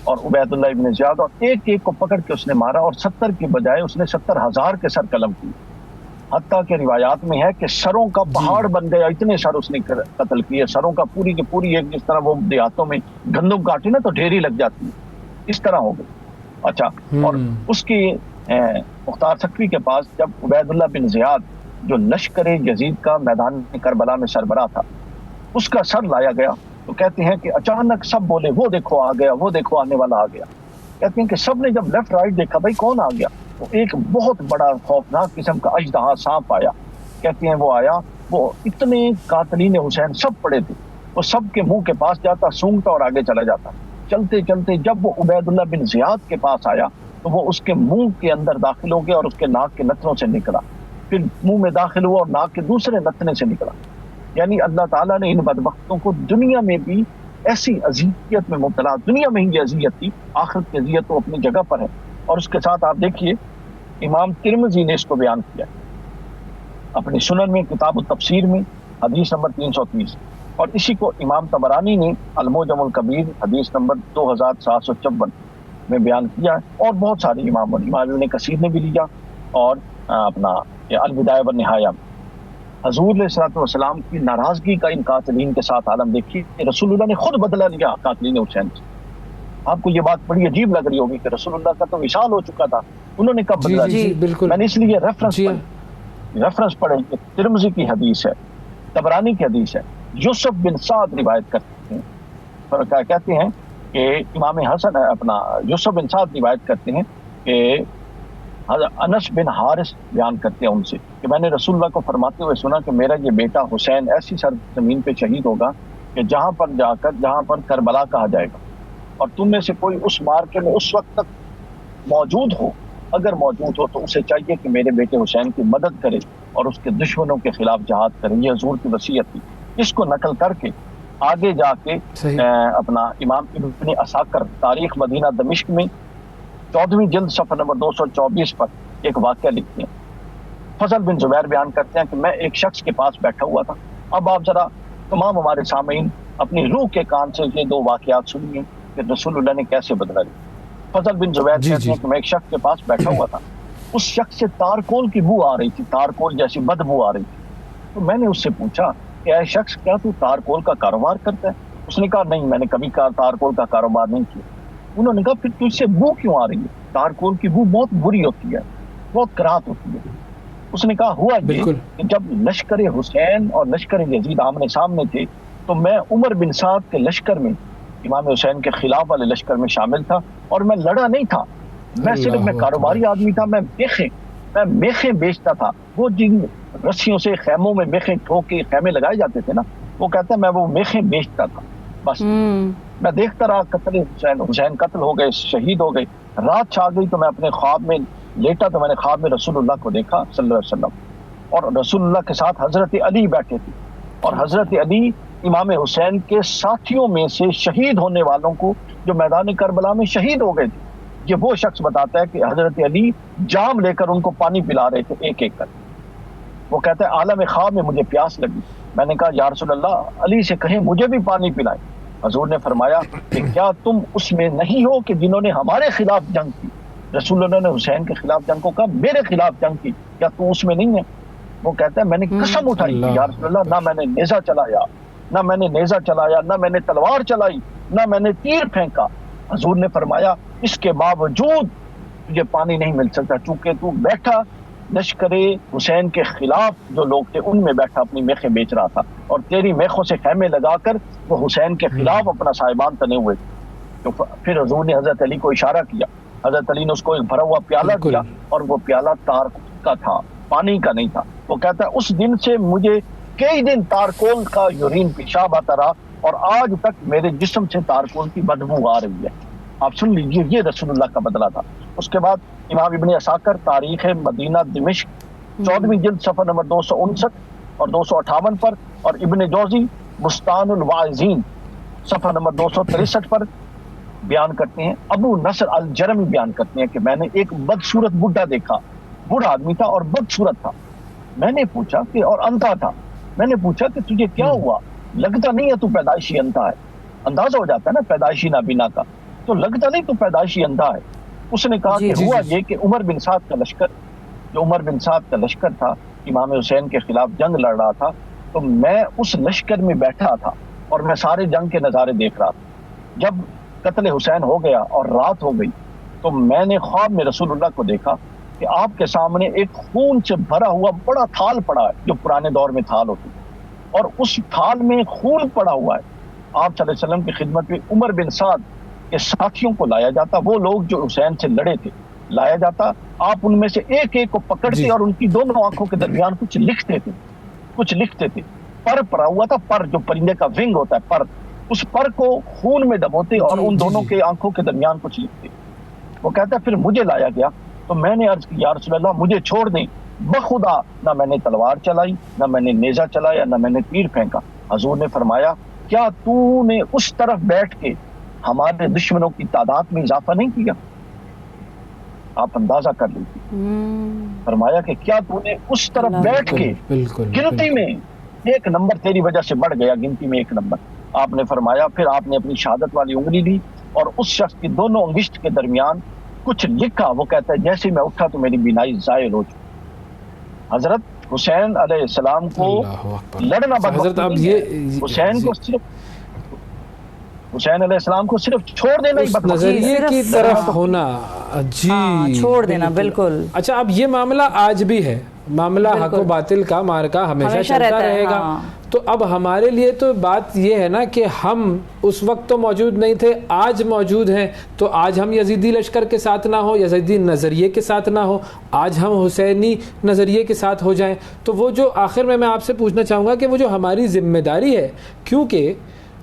اور عبید اللہ ابن زیاد اور ایک ایک کو پکڑ کے اس نے مارا، اور 70 کی بجائے اس نے 70,000 کے سر قلم کی، حتیٰ کہ روایات میں ہے کہ سروں کا پہاڑ بن گیا، اتنے سر اس نے قتل کیے، سروں کا پوری کی پوری، ایک جس طرح وہ دیہاتوں میں گندم کاٹی نا تو ڈھیری لگ جاتی ہے، اس طرح ہو گئی۔ اچھا، اور اس کی مختار سقفی کے پاس جب عبید اللہ بن زیاد جو لشکر یزید کا میدان کربلا میں سربراہ تھا، اس کا سر لایا گیا، تو کہتے ہیں کہ اچانک سب بولے وہ دیکھو آ گیا، وہ دیکھو آنے والا آ گیا۔ کہتے ہیں کہ سب نے جب لیفٹ رائٹ دیکھا بھائی کون آ گیا، تو ایک بہت بڑا خوفناک قسم کا اژدہا سانپ آیا۔ کہتے ہیں وہ آیا، وہ اتنے قاتلین حسین سب پڑے تھے، وہ سب کے منہ کے پاس جاتا، سونگتا اور آگے چلا جاتا۔ چلتے چلتے جب وہ عبید اللہ بن زیاد کے پاس آیا تو وہ اس کے منہ کے اندر داخل ہو گیا اور اس کے ناک کے نتنوں سے نکلا، پھر منہ میں داخل ہوا اور ناک کے دوسرے نتنے سے نکلا۔ یعنی اللہ تعالیٰ نے ان بدبختوں کو دنیا میں بھی ایسی اذیت میں مبتلا، دنیا میں ہی یہ اذیت تھی، آخرت کی اذیت تو اپنی جگہ پر ہے۔ اور اس کے ساتھ آپ دیکھیے امام ترمذی نے اس کو بیان کیا اپنی سنن میں کتاب التفسیر میں حدیث نمبر 330، اور اسی کو امام طبرانی نے المعجم الکبیر حدیث نمبر 2754 میں بیان کیا ہے، اور بہت سارے امام ابن کثیر نے بھی لیا، اور اپنا البدایہ والنہایہ حضور علیہ الصلوۃ والسلام کی ناراضگی کا ان قاتلین کے ساتھ عالم دیکھیے کہ رسول اللہ نے خود بدلہ لیا قاتلین حسین سے۔ آپ کو یہ بات بڑی عجیب لگ رہی ہوگی کہ رسول اللہ کا تو وصال ہو چکا تھا، انہوں نے کب بدلہ لیا؟ بالکل، میں نے اس لیے ریفرنس پڑھے کہ ترمذی کی حدیث ہے، طبرانی کی حدیث ہے، یوسف بن سعد روایت کرتے ہیں، کہتے ہیں کہ امام حسن اپنا یوسف بن سعد روایت کرتے ہیں کہ انس بن حارث بیان کرتے ہیں ان سے کہ میں نے رسول اللہ کو فرماتے ہوئے سنا کہ میرا یہ بیٹا حسین ایسی سرزمین پہ شہید ہوگا کہ جہاں پر کربلا کہا جائے گا، اور تم میں سے کوئی اس مارکے میں اس وقت تک موجود ہو، اگر موجود ہو تو اسے چاہیے کہ میرے بیٹے حسین کی مدد کرے اور اس کے دشمنوں کے خلاف جہاد کرے۔ یہ حضور کی وصیت تھی۔ اس کو نقل کر کے آگے جا کے اپنا امام ابن عساکر تاریخ مدینہ دمشق میں 14ویں جلد صفحہ نمبر 224 پر ایک واقعہ لکھتے ہیں۔ فضل بن زبیر بیان کرتے ہیں کہ میں ایک شخص کے پاس بیٹھا ہوا تھا۔ اب آپ ذرا تمام ہمارے سامعین اپنی روح کے کان سے یہ دو واقعات سنیے کہ رسول اللہ نے کیسے بدلہ لیا۔ فضل بن زبیر کہتے ہیں کہ میں ایک شخص کے پاس بیٹھا ہوا تھا، اس شخص سے تارکول کی بو آ رہی تھی، تارکول جیسی بدبو آ رہی تھی۔ تو میں نے اس سے پوچھا کہ اے شخص کیا تو تارکول کا کاروبار کرتا ہے؟ اس نے کہا نہیں، میں نے کبھی تارکول کا کاروبار نہیں کیا۔ انہوں نے کہا پھر تجھ سے بو کیوں آ رہی ہے؟ تارکول کی بو بہت بری ہوتی ہے، بہت کراہت ہوتی ہے۔ اس نے کہا ہوا یہ کہ جب لشکر حسین اور لشکر یزید آمنے سامنے تھے تو میں عمر بن سعد کے لشکر میں، امام حسین کے خلاف والے لشکر میں شامل تھا، اور میں لڑا نہیں تھا، میں صرف میں کاروباری آدمی تھا، میں میخیں بیچتا تھا۔ وہ جن رسیوں سے خیموں میں میخیں ٹھوک کے خیمے لگائے جاتے تھے نا، وہ کہتا ہے میں وہ میخیں بیچتا تھا بس۔ میں دیکھتا رہا قتل حسین قتل ہو گئے، شہید ہو گئے۔ رات چھا گئی تو میں اپنے خواب میں لیٹا تو میں نے خواب میں رسول اللہ کو دیکھا صلی اللہ علیہ وسلم، اور رسول اللہ کے ساتھ حضرت علی بیٹھے تھے، اور حضرت علی امام حسین کے ساتھیوں میں سے شہید ہونے والوں کو جو میدان کربلا میں شہید ہو گئے تھے۔ یہ وہ شخص بتاتا ہے کہ حضرت علی جام لے کر ان کو پانی پلا رہے تھے ایک ایک کر۔ وہ کہتا ہے عالم خواب میں مجھے پیاس لگی، میں نے کہا یا رسول اللہ علی سے کہیں مجھے بھی پانی پلائیں۔ حضور نے فرمایا کہ کیا تم اس میں نہیں ہو کہ جنہوں نے ہمارے خلاف جنگ کی؟ رسول اللہ نے حسین کے خلاف جنگ کو کہا میرے خلاف جنگ کی، کیا تو اس میں نہیں ہے؟ وہ کہتا ہے میں نے قسم اٹھائی کہ یا رسول اللہ، نہ میں نے نیزہ چلایا، نہ میں نے تلوار چلائی، نہ میں نے تیر پھینکا۔ حضور نے فرمایا اس کے باوجود تجھے پانی نہیں مل سکتا، چونکہ تو بیٹھا لشکر حسین کے خلاف جو لوگ تھے ان میں بیٹھا اپنی میخیں بیچ رہا تھا، اور تیری میخوں سے خیمے لگا کر وہ حسین کے خلاف اپنا صاحبان تنے ہوئے تھے۔ تو پھر حضور نے حضرت علی کو اشارہ کیا، حضرت علی نے اس کو ایک بھرا ہوا پیالہ دیا، اور وہ پیالہ تار کا تھا، پانی کا نہیں تھا۔ وہ کہتا ہے اس دن سے مجھے کئی دن تارکول کا یورین پیشاب آتا رہا، اور آج تک میرے جسم سے تارکول کی بدبو آ رہی ہے۔ آپ سن لیجیے، یہ رسول اللہ کا بدلہ تھا۔ اس کے بعد امام ابن عساکر تاریخ مدینہ دمشق 14ویں جلد صفحہ نمبر 259 اور 258 پر، اور ابن جوزی بستان الواعظین صفحہ نمبر 263 پر بیان کرتے ہیں، ابو نصر الجرمی بیان کرتے ہیں کہ میں نے ایک بدصورت بڈھا دیکھا، بوڑھا آدمی تھا اور بدصورت تھا۔ میں نے پوچھا کہ اور اندھا تھا، میں نے پوچھا کہ تجھے کیا ہوا؟ لگتا نہیں ہے تو پیدائشی اندھا ہے۔ اندازہ ہو جاتا ہے نا پیدائشی نابینا کا، تو لگتا نہیں تو پیدائشی اندھا ہے۔ اس نے کہا کہ ہوا یہ کہ عمر بن سعد کا لشکر تھا، امام حسین کے خلاف جنگ لڑ رہا تھا، تو میں اس لشکر میں بیٹھا تھا اور میں سارے جنگ کے نظارے دیکھ رہا تھا۔ جب قتل حسین ہو گیا اور رات ہو گئی تو میں نے خواب میں رسول اللہ کو دیکھا کہ آپ کے سامنے ایک خون سے بھرا ہوا بڑا تھال پڑا ہے، جو پرانے دور میں تھال ہوتی ہے، اور اس تھال میں خون پڑا ہوا ہے۔ آپ صلی اللہ علیہ وسلم کی خدمت میں عمر بن سعد کے ساتھیوں کو لایا جاتا، وہ لوگ جو حسین سے لڑے تھے لایا جاتا، آپ ان میں سے ایک ایک کو پکڑتے اور ان کی دونوں آنکھوں کے درمیان کچھ لکھتے تھے۔ پر پڑا ہوا تھا، پر جو پرندے کا ونگ ہوتا ہے، پر، اس پر کو خون میں ڈبوتے اور ان دونوں کے آنکھوں کے درمیان کچھ لکھتے۔ وہ کہتا ہے پھر مجھے لایا گیا تو میں نے عرض کی یا رسول اللہ مجھے چھوڑ دیں، بخدا نہ میں نے تلوار چلائی، نہ میں نے نیزہ چلایا، نہ میں نے تیر پھینکا۔ حضور نے فرمایا کیا تو نے اس طرف بیٹھ کے ہمارے دشمنوں کی تعداد میں اضافہ نہیں کیا؟ آپ اندازہ کر لیجیے. فرمایا کہ کیا تو نے اس طرف بیٹھ کے گنتی میں ایک نمبر تیری وجہ سے بڑھ گیا، گنتی میں ایک نمبر. آپ نے فرمایا پھر آپ نے اپنی شہادت والی انگلی لی اور اس شخص کی دونوں انگشت کے درمیان کچھ لکھا. وہ کہتا ہے جیسے میں اٹھا تو میری بینائی زائل ہو چکی. حضرت حسین علیہ السلام کو لڑنا حضرت اب یہ حسین علیہ السلام کو صرف چھوڑ دینا ہی بدبختی نظریے کی طرف ہونا. جی چھوڑ دینا بالکل. اچھا اب یہ معاملہ آج بھی ہے، معاملہ حق و باطل کا مارکا ہمیشہ چلتا رہے گا. تو اب ہمارے لیے تو بات یہ ہے نا کہ ہم اس وقت تو موجود نہیں تھے، آج موجود ہیں. تو آج ہم یزیدی لشکر کے ساتھ نہ ہو، یزیدی نظریے کے ساتھ نہ ہو، آج ہم حسینی نظریے کے ساتھ ہو جائیں. تو وہ جو آخر میں آپ سے پوچھنا چاہوں گا کہ وہ جو ہماری ذمہ داری ہے، کیونکہ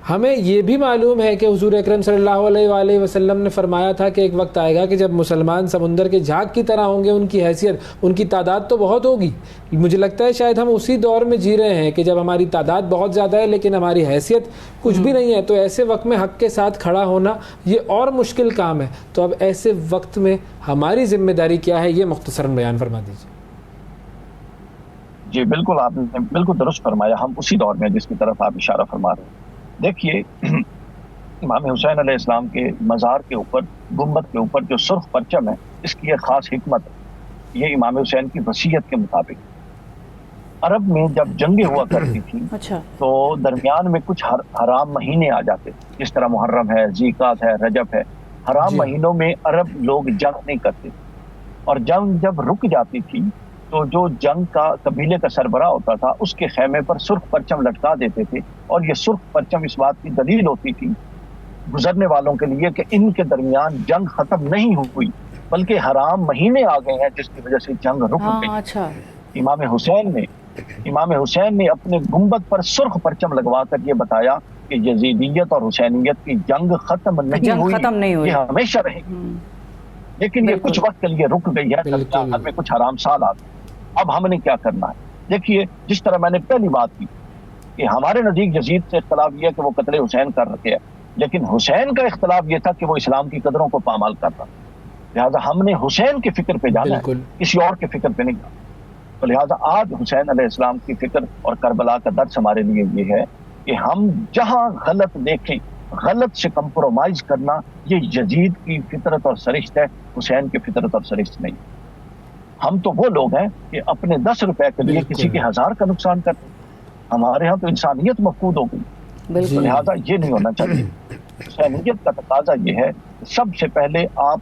ہمیں یہ بھی معلوم ہے کہ حضور اکرم صلی اللہ علیہ وآلہ وسلم نے فرمایا تھا کہ ایک وقت آئے گا کہ جب مسلمان سمندر کے جھاگ کی طرح ہوں گے. ان کی حیثیت، ان کی تعداد تو بہت ہوگی. مجھے لگتا ہے شاید ہم اسی دور میں جی رہے ہیں کہ جب ہماری تعداد بہت زیادہ ہے لیکن ہماری حیثیت کچھ بھی نہیں ہے. تو ایسے وقت میں حق کے ساتھ کھڑا ہونا یہ اور مشکل کام ہے. تو اب ایسے وقت میں ہماری ذمہ داری کیا ہے، یہ مختصراً بیان فرما دیجیے. جی بالکل، آپ نے بالکل درست فرمایا. ہم اسی دور میں جس کی طرف آپ اشارہ فرما رہے ہیں. دیکھیے امام حسین علیہ السلام کے مزار کے اوپر، گنبد کے اوپر جو سرخ پرچم ہے، اس کی ایک خاص حکمت ہے. یہ امام حسین کی وصیت کے مطابق عرب میں جب جنگیں ہوا کرتی تھی تو درمیان میں کچھ حرام مہینے آ جاتے، جس طرح محرم ہے، ذیقعد ہے، رجب ہے. حرام مہینوں میں عرب لوگ جنگ نہیں کرتے، اور جنگ جب رک جاتی تھی تو جو جنگ کا قبیلے کا سربراہ ہوتا تھا اس کے خیمے پر سرخ پرچم لٹکا دیتے تھے. اور یہ سرخ پرچم اس بات کی دلیل ہوتی تھی گزرنے والوں کے لیے کہ ان کے درمیان جنگ ختم نہیں ہوئی بلکہ حرام مہینے آ گئے ہیں جس کی وجہ سے جنگ رک گئی. امام حسین نے اپنے گنبد پر سرخ پرچم لگوا کر یہ بتایا کہ یزیدیت اور حسینیت کی جنگ ختم نہیں ہوئی، یہ ہمیشہ رہے گی. لیکن یہ کچھ وقت کے لیے رک گئی ہے، درمیان میں کچھ حرام سال آ گئے. اب ہم نے کیا کرنا ہے؟ دیکھیے جس طرح میں نے پہلی بات کی کہ ہمارے نزدیک یزید سے اختلاف یہ ہے کہ وہ قتل حسین کر رکھے ہے، لیکن حسین کا اختلاف یہ تھا کہ وہ اسلام کی قدروں کو پامال کر رہا. لہٰذا ہم نے حسین کی فکر پہ جانا ہے، کسی اور کی فکر پہ نہیں جانا. تو لہٰذا آج حسین علیہ السلام کی فکر اور کربلا کا درس ہمارے لیے یہ ہے کہ ہم جہاں غلط دیکھیں، غلط سے کمپرومائز کرنا یہ یزید کی فطرت اور سرشت ہے، حسین کی فطرت اور سرشت نہیں. ہم تو وہ لوگ ہیں کہ اپنے 10 روپے کے لیے کسی کے 1000 کا نقصان کرتے ہیں. ہمارے ہاں تو انسانیت مفقود ہو گئی. تو لہٰذا یہ نہیں ہونا چاہیے. حسینیت کا تقاضا یہ ہے کہ سب سے پہلے آپ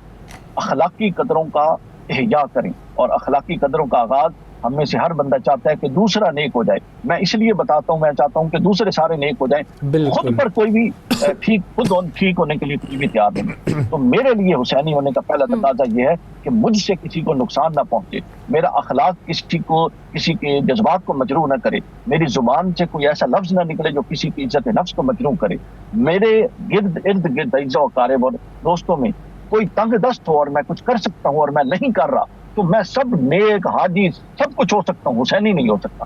اخلاقی قدروں کا احیاء کریں، اور اخلاقی قدروں کا آغاز ہم میں سے ہر بندہ چاہتا ہے کہ دوسرا نیک ہو جائے. میں اس لیے بتاتا ہوں، میں چاہتا ہوں کہ دوسرے سارے نیک ہو جائیں. خود پر کوئی بھی ٹھیک ہونے کے لیے کوئی بھی تیار نہیں. تو میرے لیے حسینی ہونے کا پہلا تقاضا یہ ہے کہ مجھ سے کسی کو نقصان نہ پہنچے، میرا اخلاق کسی کے جذبات کو مجروح نہ کرے، میری زبان سے کوئی ایسا لفظ نہ نکلے جو کسی کی عزت نفس کو مجروح کرے. میرے ارد گرد اعزاء و اقارب اور دوستوں میں کوئی تنگ دست ہو اور میں کچھ کر سکتا ہوں اور میں نہیں کر رہا، تو میں سب نیک حاجی سب کچھ ہو سکتا ہوں، حسینی نہیں ہو سکتا.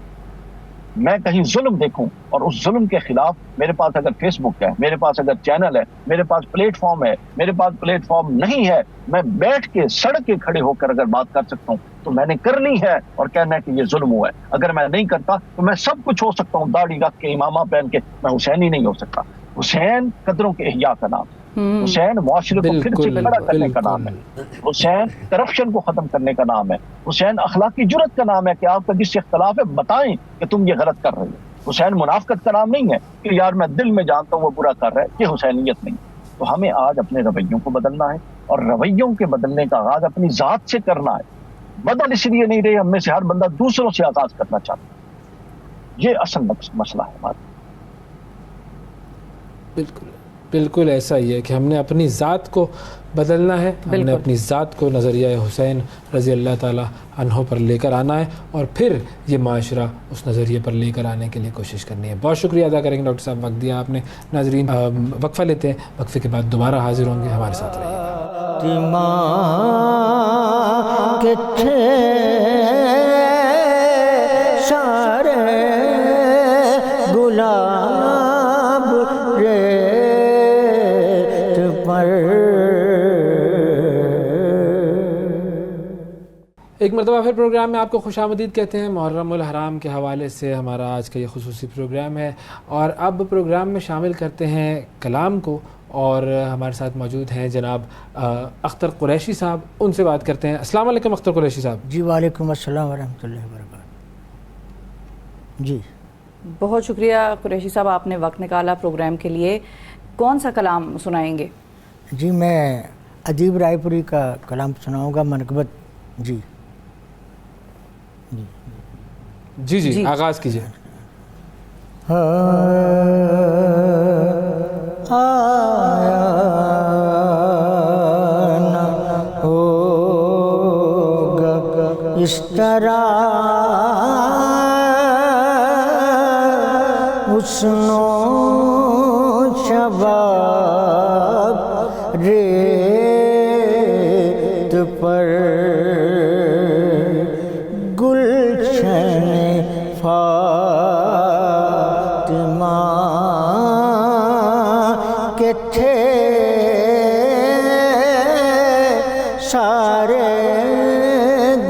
میں کہیں ظلم دیکھوں اور اس ظلم کے خلاف میرے پاس اگر فیس بک ہے، میرے پاس اگر چینل ہے، میرے پاس پلیٹ فارم ہے، میرے پاس پلیٹ فارم نہیں ہے، میں بیٹھ کے سڑک کے کھڑے ہو کر اگر بات کر سکتا ہوں تو میں نے کرنی ہے اور کہنا ہے کہ یہ ظلم ہوا ہے. اگر میں نہیں کرتا تو میں سب کچھ ہو سکتا ہوں، داڑھی رکھ کے امامہ پہن کے، میں حسینی نہیں ہو سکتا. حسین قدروں کے احیاء کا نام، حسین معاشرے کو پھر سے کھڑا کرنے کا نام ہے، حسین کرپشن کو ختم کرنے کا نام ہے، حسین اخلاقی جرت کا نام ہے کہ آپ کا جس سے اختلاف ہے بتائیں کہ تم یہ غلط کر رہے ہو. حسین منافقت کا نام نہیں ہے کہ یار میں دل میں جانتا ہوں وہ برا کر رہا ہے، یہ حسینیت نہیں. تو ہمیں آج اپنے رویوں کو بدلنا ہے، اور رویوں کے بدلنے کا آغاز اپنی ذات سے کرنا ہے. بدل اس لیے نہیں رہے ہم میں سے ہر بندہ دوسروں سے آغاز کرنا چاہتا ہے. یہ اصل مسئلہ ہے ہمارا. بالکل ایسا ہی ہے کہ ہم نے اپنی ذات کو بدلنا ہے، ہم نے اپنی ذات کو نظریہ حسین رضی اللہ تعالی عنہ پر لے کر آنا ہے، اور پھر یہ معاشرہ اس نظریے پر لے کر آنے کے لیے کوشش کرنی ہے. بہت شکریہ ادا کریں گے ڈاکٹر صاحب، وقت دیا آپ نے. ناظرین وقفہ لیتے ہیں، وقفے کے بعد دوبارہ حاضر ہوں گے، ہمارے ساتھ رہیے سارے گلاب پر ایک مرتبہ پھر پروگرام میں آپ کو خوش آمدید کہتے ہیں۔ محرم الحرام کے حوالے سے ہمارا آج کا یہ خصوصی پروگرام ہے، اور اب پروگرام میں شامل کرتے ہیں کلام کو، اور ہمارے ساتھ موجود ہیں جناب اختر قریشی صاحب، ان سے بات کرتے ہیں۔ السلام علیکم اختر قریشی صاحب۔ جی وعلیکم السلام ورحمۃ اللہ وبرکاتہ۔ جی بہت شکریہ قریشی صاحب، آپ نے وقت نکالا پروگرام کے لیے۔ کون سا کلام سنائیں گے؟ جی میں ادیب رائے پوری کا کلام سناؤں گا، منقبت۔ جی جی جی آغاز کیجیے۔ آیا نہ ہوگا اس طرح حسن و شباب ریت پر گلشن فاطمہ کے تھے سارے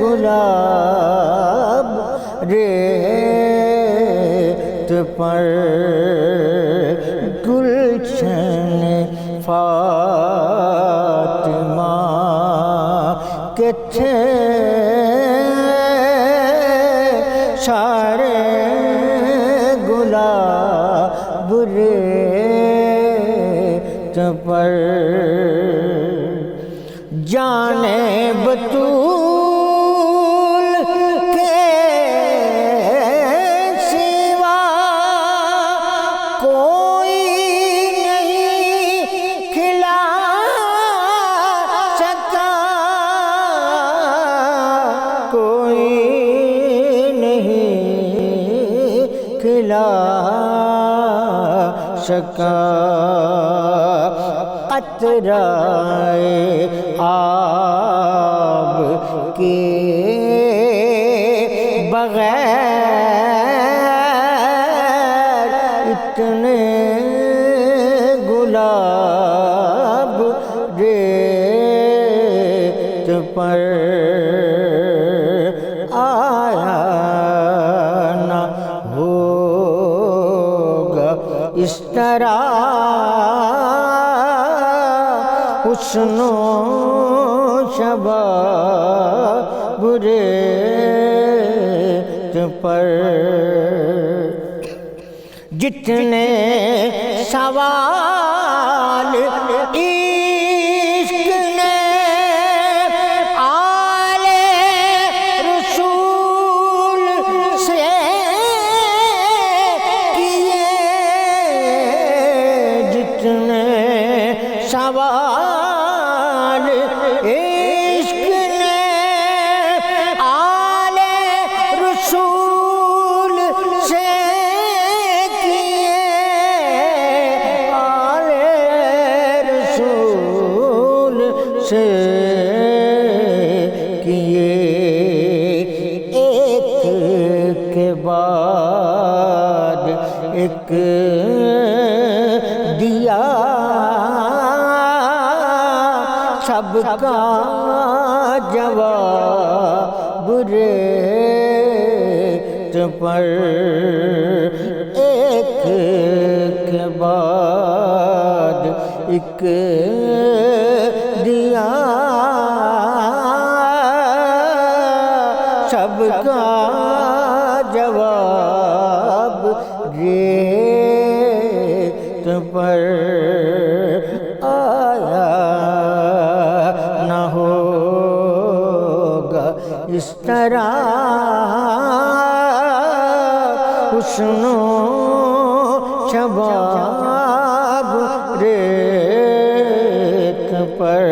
گلاب ریت پر گلشن فاطمہ کے تھے سارے گلاب ریت پر جانے بطول کے سوا کوئی نہیں کھلا سکا، کوئی نہیں کھلا سکا، قطرۂ آب کے بغیر اتنے گلاب ریت پر آیا نہ ہوگا اس طرح حسن و شباب ریت پر جتنے سوال عشق نے آل رسول سے کیے، جتنے سوال عشق نے آل رسول سے کیے، آل رسول سے کیے، ایک کے بعد ایک دیا سب کا جواب ریت پر، ایک کے بعد ایک دیا سب کا جواب ریت پر آیا نہ ہوگا اس طرح حسن و شباب ریت پر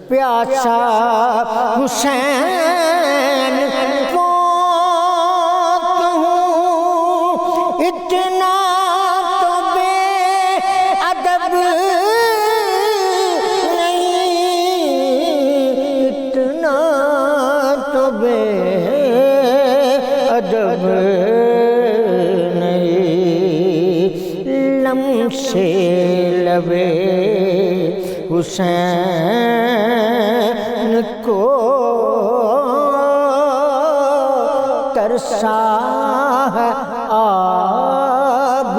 پیاسا حسین کو کہوں اتنا تو بے ادب نہیں، اتنا تو بے ادب نہیں، لمس لبے حسین کو ترسا ہے آب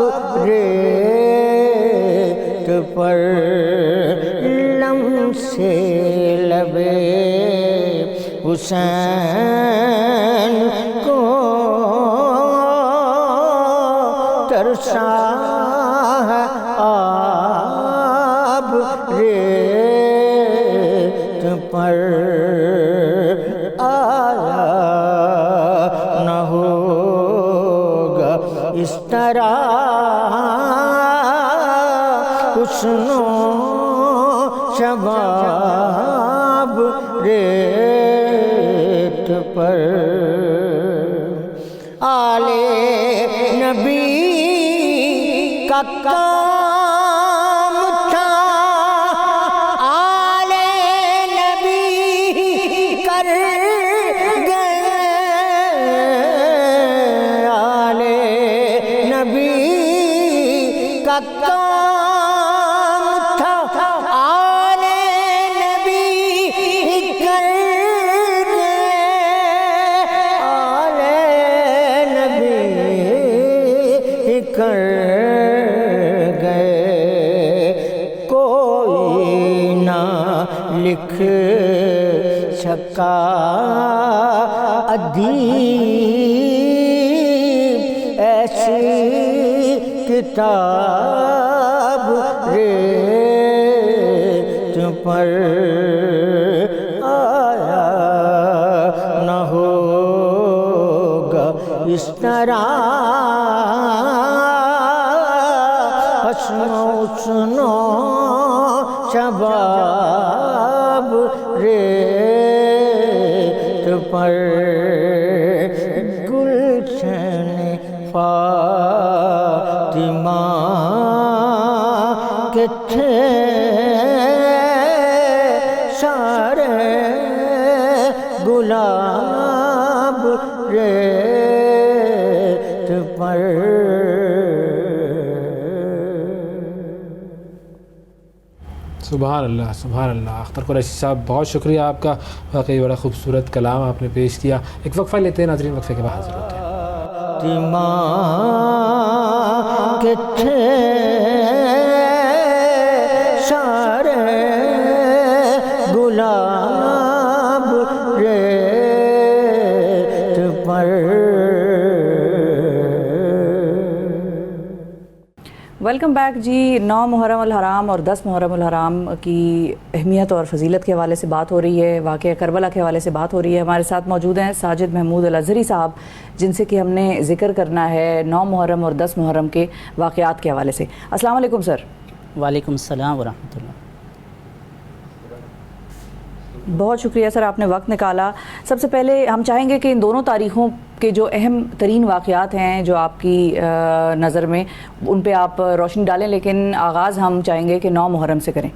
ریت پر لمسے لبے حسین کو ترسا ہے آب ریت پر آیا نہ ہوگا اس طرح حسن و شباب ریت پر آل نبی کا کام تھا آل نبی کر گئے آل نبی کا کام تھا آل نبی کر گئے آل نبی کر گئے کوئی نہ لکھ سکا ادیب ایسی کتاب ریت پر آیا نہ ہوگا اس طرح حسن و شباب ریت پر گلشن فاطمہ کے تھے سارے گلاب ریت پر سبحان اللہ سبحان اللہ۔ اختر قریشی صاحب بہت شکریہ آپ کا، واقعی بڑا خوبصورت کلام آپ نے پیش کیا۔ ایک وقفہ لیتے ہیں ناظرین، وقفے کے بعد حاضر ہوتے ہیں۔ کے تھے سارے گلاب ریت پر۔ ویلکم بیک جی۔ 9 محرم الحرام اور 10 محرم الحرام کی اہمیت اور فضیلت کے حوالے سے بات ہو رہی ہے، واقعہ کربلا کے حوالے سے بات ہو رہی ہے۔ ہمارے ساتھ موجود ہیں ساجد محمود الازہری صاحب، جن سے کہ ہم نے ذکر کرنا ہے 9 محرم اور 10 محرم کے واقعات کے حوالے سے۔ السلام علیکم سر۔ وعلیکم السلام ورحمۃ اللہ۔ بہت شکریہ سر، آپ نے وقت نکالا۔ سب سے پہلے ہم چاہیں گے کہ ان دونوں تاریخوں کے جو اہم ترین واقعات ہیں جو آپ کی نظر میں، ان پہ آپ روشنی ڈالیں، لیکن آغاز ہم چاہیں گے کہ 9 محرم سے کریں۔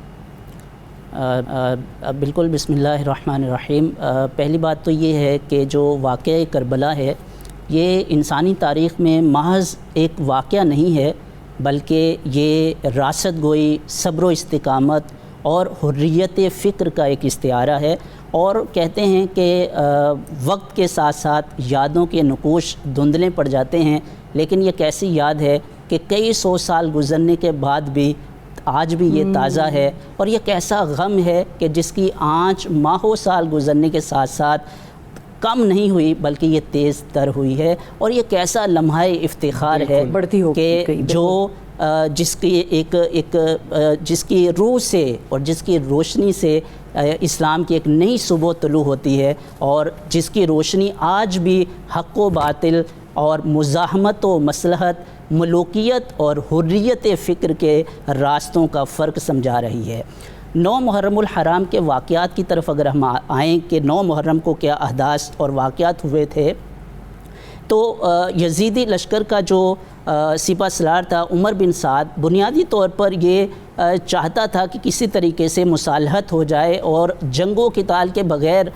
بالکل، بسم اللہ الرحمن الرحیم۔ پہلی بات تو یہ ہے کہ جو واقعہ کربلا ہے یہ انسانی تاریخ میں محض ایک واقعہ نہیں ہے، بلکہ یہ راست گوئی، صبر و استقامت اور حریت فکر کا ایک استعارہ ہے۔ اور کہتے ہیں کہ وقت کے ساتھ ساتھ یادوں کے نقوش دھندلے پڑ جاتے ہیں، لیکن یہ کیسی یاد ہے کہ کئی 100 سال گزرنے کے بعد بھی آج بھی یہ تازہ ہے، اور یہ کیسا غم ہے کہ جس کی آنچ ماہوں سال گزرنے کے ساتھ ساتھ کم نہیں ہوئی بلکہ یہ تیز تر ہوئی ہے۔ اور یہ کیسا لمحہ افتخار ہے کہ جو جس کی روح سے اور جس کی روشنی سے اسلام کی ایک نئی صبح طلوع ہوتی ہے، اور جس کی روشنی آج بھی حق و باطل اور مزاحمت و مصلحت، ملوکیت اور حریت فکر کے راستوں کا فرق سمجھا رہی ہے۔ 9 محرم الحرام کے واقعات کی طرف اگر ہم آئیں کہ 9 محرم کو کیا احداث اور واقعات ہوئے تھے، تو یزیدی لشکر کا جو سپہ سالار تھا عمر بن سعد، بنیادی طور پر یہ چاہتا تھا کہ کسی طریقے سے مصالحت ہو جائے اور جنگ و قتال کے بغیر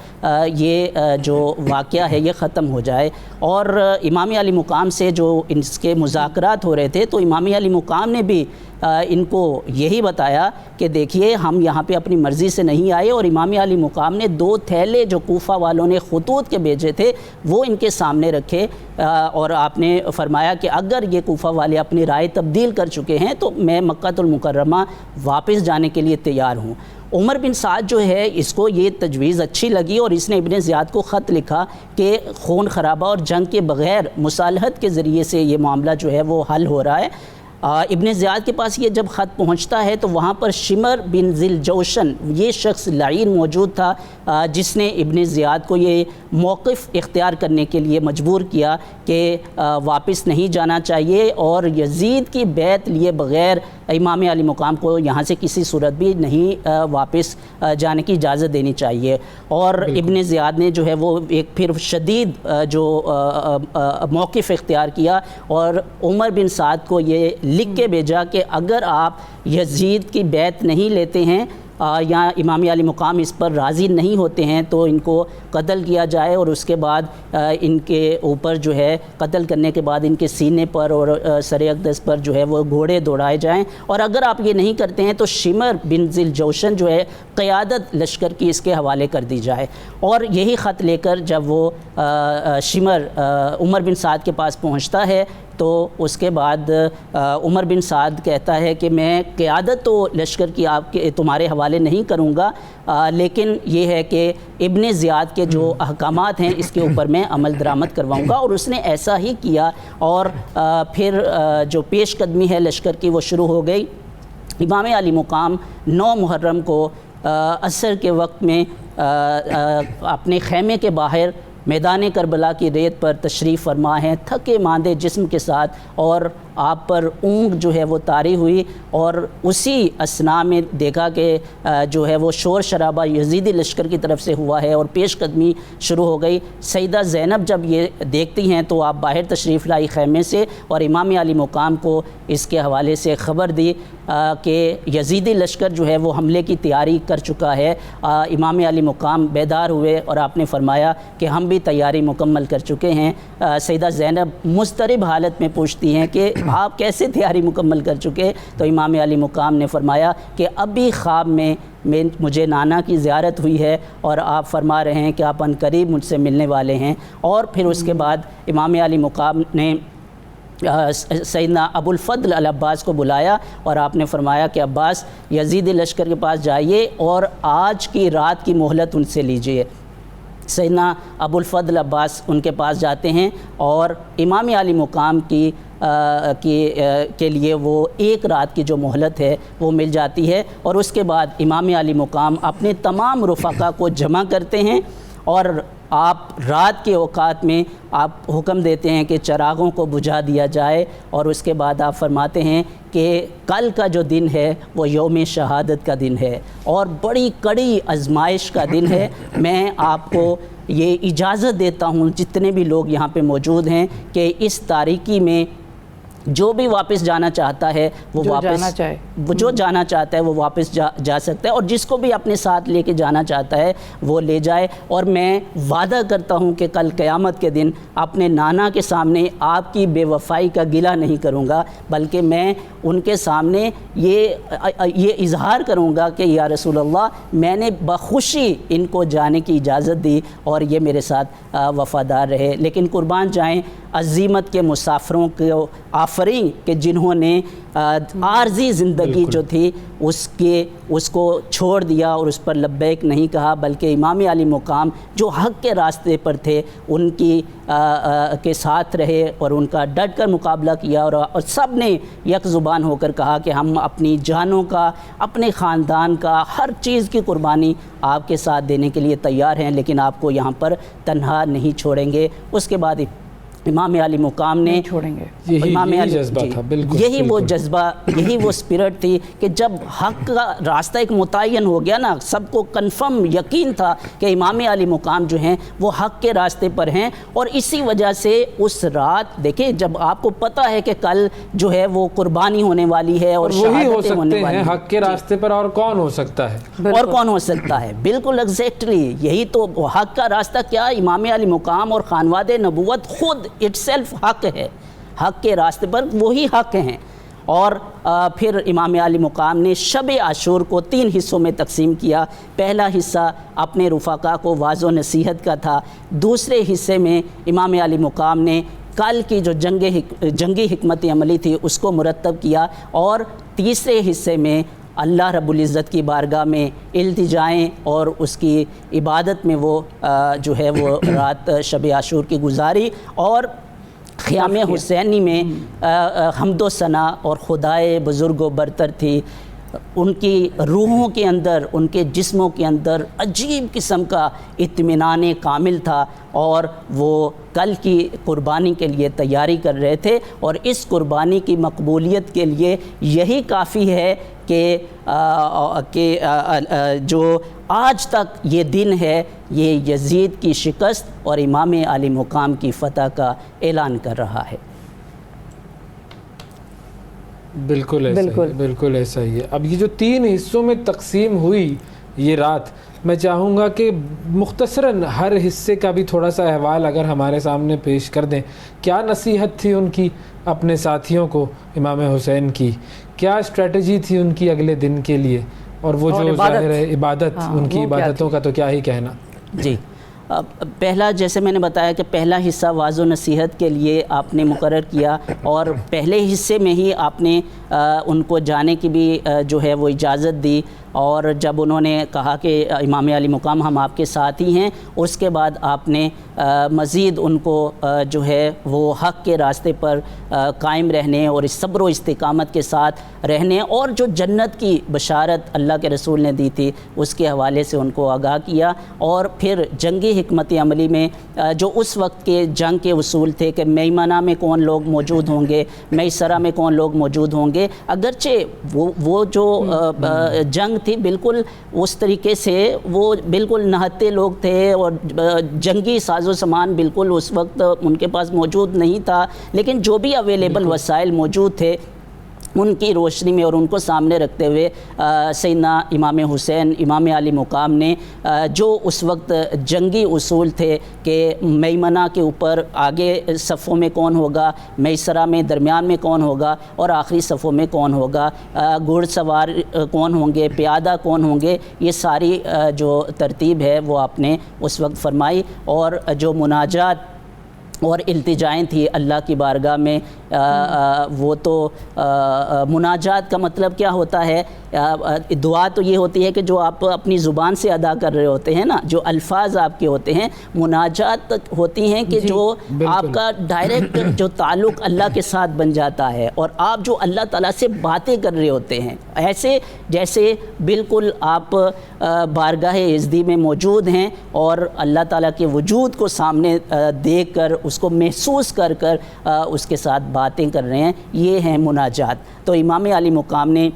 یہ جو واقعہ ہے یہ ختم ہو جائے۔ اور امام علی مقام سے جو اس کے مذاکرات ہو رہے تھے، تو امام علی مقام نے بھی ان کو یہی بتایا کہ دیکھیے ہم یہاں پہ اپنی مرضی سے نہیں آئے، اور امام علی مقام نے 2 تھیلے جو کوفہ والوں نے خطوط کے بھیجے تھے وہ ان کے سامنے رکھے، اور آپ نے فرمایا کہ اگر یہ کوفہ والے اپنی رائے تبدیل کر چکے ہیں تو میں مکہ المکرمہ واپس جانے کے لیے تیار ہوں۔ عمر بن سعد جو ہے اس کو یہ تجویز اچھی لگی، اور اس نے ابن زیاد کو خط لکھا کہ خون خرابہ اور جنگ کے بغیر مصالحت کے ذریعے سے یہ معاملہ جو ہے وہ حل ہو رہا ہے۔ ابن زیاد کے پاس یہ جب خط پہنچتا ہے تو وہاں پر شمر بن ذی الجوشن یہ شخص لعین موجود تھا، جس نے ابن زیاد کو یہ موقف اختیار کرنے کے لیے مجبور کیا کہ واپس نہیں جانا چاہیے، اور یزید کی بیعت لیے بغیر امام علی مقام کو یہاں سے کسی صورت بھی نہیں واپس جانے کی اجازت دینی چاہیے۔ اور ابن زیاد نے جو ہے وہ ایک پھر شدید جو موقف اختیار کیا، اور عمر بن سعد کو یہ لکھ کے بھیجا کہ اگر آپ یزید کی بیعت نہیں لیتے ہیں یا امام علی مقام اس پر راضی نہیں ہوتے ہیں تو ان کو قتل کیا جائے، اور اس کے بعد ان کے اوپر جو ہے قتل کرنے کے بعد ان کے سینے پر اور سر اقدس پر جو ہے وہ گھوڑے دوڑائے جائیں، اور اگر آپ یہ نہیں کرتے ہیں تو شمر بن ذی الجوشن جو ہے قیادت لشکر کی اس کے حوالے کر دی جائے۔ اور یہی خط لے کر جب وہ شمر عمر بن سعد کے پاس پہنچتا ہے تو اس کے بعد عمر بن سعد کہتا ہے کہ میں قیادت تو لشکر کی آپ کے تمہارے حوالے نہیں کروں گا، لیکن یہ ہے کہ ابن زیاد کے جو احکامات ہیں اس کے اوپر میں عمل درآمد کرواؤں گا، اور اس نے ایسا ہی کیا۔ اور پھر جو پیش قدمی ہے لشکر کی وہ شروع ہو گئی۔ امام علی مقام 9 محرم کو عصر کے وقت میں اپنے خیمے کے باہر میدان کربلا کی ریت پر تشریف فرما ہیں، تھکے ماندے جسم کے ساتھ، اور آپ پر اونگ جو ہے وہ طاری ہوئی، اور اسی اثناء میں دیکھا کہ جو ہے وہ شور شرابہ یزیدی لشکر کی طرف سے ہوا ہے اور پیش قدمی شروع ہو گئی۔ سیدہ زینب جب یہ دیکھتی ہیں تو آپ باہر تشریف لائی خیمے سے، اور امام علی مقام کو اس کے حوالے سے خبر دی کہ یزیدی لشکر جو ہے وہ حملے کی تیاری کر چکا ہے۔ امام علی مقام بیدار ہوئے اور آپ نے فرمایا کہ ہم بھی تیاری مکمل کر چکے ہیں۔ سیدہ زینب مضطرب حالت میں پوچھتی ہیں کہ آپ کیسے تیاری مکمل کر چکے؟ تو امام علی مقام نے فرمایا کہ ابھی خواب میں مجھے نانا کی زیارت ہوئی ہے، اور آپ فرما رہے ہیں کہ آپ عنقریب مجھ سے ملنے والے ہیں۔ اور پھر اس کے بعد امام علی مقام نے سیدنا ابو الفضل العباس کو بلایا، اور آپ نے فرمایا کہ عباس یزیدی لشکر کے پاس جائیے اور آج کی رات کی مہلت ان سے لیجئے۔ سیدنا ابو الفضل عباس ان کے پاس جاتے ہیں، اور امام علی مقام کے لیے وہ 1 رات کی جو مہلت ہے وہ مل جاتی ہے۔ اور اس کے بعد امام علی مقام اپنے تمام رفقا کو جمع کرتے ہیں، اور آپ رات کے اوقات میں آپ حکم دیتے ہیں کہ چراغوں کو بجھا دیا جائے، اور اس کے بعد آپ فرماتے ہیں کہ کل کا جو دن ہے وہ یوم شہادت کا دن ہے اور بڑی کڑی آزمائش کا دن ہے۔ میں آپ کو یہ اجازت دیتا ہوں جتنے بھی لوگ یہاں پہ موجود ہیں کہ اس تاریکی میں جو بھی واپس جانا چاہتا ہے وہ جو جانا چاہتا ہے وہ واپس جا سکتا ہے، اور جس کو بھی اپنے ساتھ لے کے جانا چاہتا ہے وہ لے جائے۔ اور میں وعدہ کرتا ہوں کہ کل قیامت کے دن اپنے نانا کے سامنے آپ کی بے وفائی کا گلہ نہیں کروں گا، بلکہ میں ان کے سامنے یہ اظہار کروں گا کہ یا رسول اللہ میں نے بخوشی ان کو جانے کی اجازت دی اور یہ میرے ساتھ وفادار رہے۔ لیکن قربان جائیں عزیمت کے مسافروں کو آفرین کہ جنہوں نے عارضی زندگی جو تھی اس کو چھوڑ دیا اور اس پر لبیک نہیں کہا، بلکہ امام علی مقام جو حق کے راستے پر تھے ان کے ساتھ رہے اور ان کا ڈٹ کر مقابلہ کیا، اور سب نے یک زبان ہو کر کہا کہ ہم اپنی جانوں کا، اپنے خاندان کا، ہر چیز کی قربانی آپ کے ساتھ دینے کے لیے تیار ہیں، لیکن آپ کو یہاں پر تنہا نہیں چھوڑیں گے۔ اس کے بعد امام علی مقام نے یہی وہ جذبہ، یہی وہ اسپرٹ تھی کہ جب حق کا راستہ ایک متعین ہو گیا نا، سب کو کنفرم یقین تھا کہ امام علی مقام جو ہیں وہ حق کے راستے پر ہیں، اور اسی وجہ سے اس رات دیکھیں جب آپ کو پتہ ہے کہ کل جو ہے وہ قربانی ہونے والی ہے اور شہادتیں ہونے والی ہیں حق کے راستے پر، اور کون ہو سکتا ہے؟ اور کون ہو سکتا ہے؟ بالکل ایگزیکٹلی یہی تو حق کا راستہ کیا، امام علی مقام اور خانواد نبوت خود اٹ سیلف حق ہے، حق کے راستے پر وہی حق ہیں۔ اور پھر امام علی مقام نے شب عاشور کو 3 حصوں میں تقسیم کیا. پہلا حصہ اپنے رفقا کو واعظ و نصیحت کا تھا. دوسرے حصے میں امام علی مقام نے کل کی جو جنگی حکمت عملی تھی اس کو مرتب کیا. اور تیسرے حصے میں اللہ رب العزت کی بارگاہ میں التجائیں اور اس کی عبادت میں وہ جو ہے وہ رات شب عاشور کی گزاری. اور خیام حسینی میں حمد و ثنا اور خدائے بزرگ و برتر تھی. ان کی روحوں کے اندر، ان کے جسموں کے اندر عجیب قسم کا اطمینان کامل تھا اور وہ کل کی قربانی کے لیے تیاری کر رہے تھے. اور اس قربانی کی مقبولیت کے لیے یہی کافی ہے کہ جو آج تک یہ دن ہے یہ یزید کی شکست اور امام علی مقام کی فتح کا اعلان کر رہا ہے. بالکل ایسا ہی ہے. اب یہ جو 3 حصوں میں تقسیم ہوئی یہ رات، میں چاہوں گا کہ مختصراً ہر حصے کا بھی تھوڑا سا احوال اگر ہمارے سامنے پیش کر دیں. کیا نصیحت تھی ان کی اپنے ساتھیوں کو امام حسین کی؟ کیا اسٹریٹجی تھی ان کی اگلے دن کے لیے؟ اور وہ جو ظاہر ہے عبادت، ان کی عبادتوں کا تو کیا ہی کہنا. جی، پہلا جیسے میں نے بتایا کہ پہلا حصہ واعظ و نصیحت کے لیے آپ نے مقرر کیا اور پہلے حصے میں ہی آپ نے ان کو جانے کی بھی جو ہے وہ اجازت دی. اور جب انہوں نے کہا کہ امام علی مقام ہم آپ کے ساتھ ہی ہیں، اس کے بعد آپ نے مزید ان کو جو ہے وہ حق کے راستے پر قائم رہنے اور اس صبر و استقامت کے ساتھ رہنے اور جو جنت کی بشارت اللہ کے رسول نے دی تھی اس کے حوالے سے ان کو آگاہ کیا. اور پھر جنگی حکمت عملی میں جو اس وقت کے جنگ کے اصول تھے کہ میمنہ میں کون لوگ موجود ہوں گے، میسرہ میں کون لوگ موجود ہوں گے، اگرچہ وہ جو جنگ تھی بالکل اس طریقے سے وہ بالکل نہتے لوگ تھے اور جنگی ساز و سامان بالکل اس وقت ان کے پاس موجود نہیں تھا، لیکن جو بھی اویلیبل وسائل موجود تھے ان کی روشنی میں اور ان کو سامنے رکھتے ہوئے سیدنا امام حسین امام علی مقام نے جو اس وقت جنگی اصول تھے کہ میمنہ کے اوپر آگے صفوں میں کون ہوگا، میسرہ میں درمیان میں کون ہوگا اور آخری صفوں میں کون ہوگا، گھوڑ سوار کون ہوں گے، پیادہ کون ہوں گے، یہ ساری جو ترتیب ہے وہ آپ نے اس وقت فرمائی. اور جو مناجات اور التجائیں تھی اللہ کی بارگاہ میں، وہ تو مناجات کا مطلب کیا ہوتا ہے؟ دعا تو یہ ہوتی ہے کہ جو آپ اپنی زبان سے ادا کر رہے ہوتے ہیں نا، جو الفاظ آپ کے ہوتے ہیں. مناجات ہوتی ہیں کہ جو آپ کا ڈائریکٹ جو تعلق اللہ کے ساتھ بن جاتا ہے اور آپ جو اللہ تعالیٰ سے باتیں کر رہے ہوتے ہیں، ایسے جیسے بالکل آپ بارگاہ عزدی میں موجود ہیں اور اللہ تعالیٰ کے وجود کو سامنے دیکھ کر اس کو محسوس کر کر اس کے ساتھ باتیں کر رہے ہیں، یہ ہیں مناجات. تو امام علی مقام نے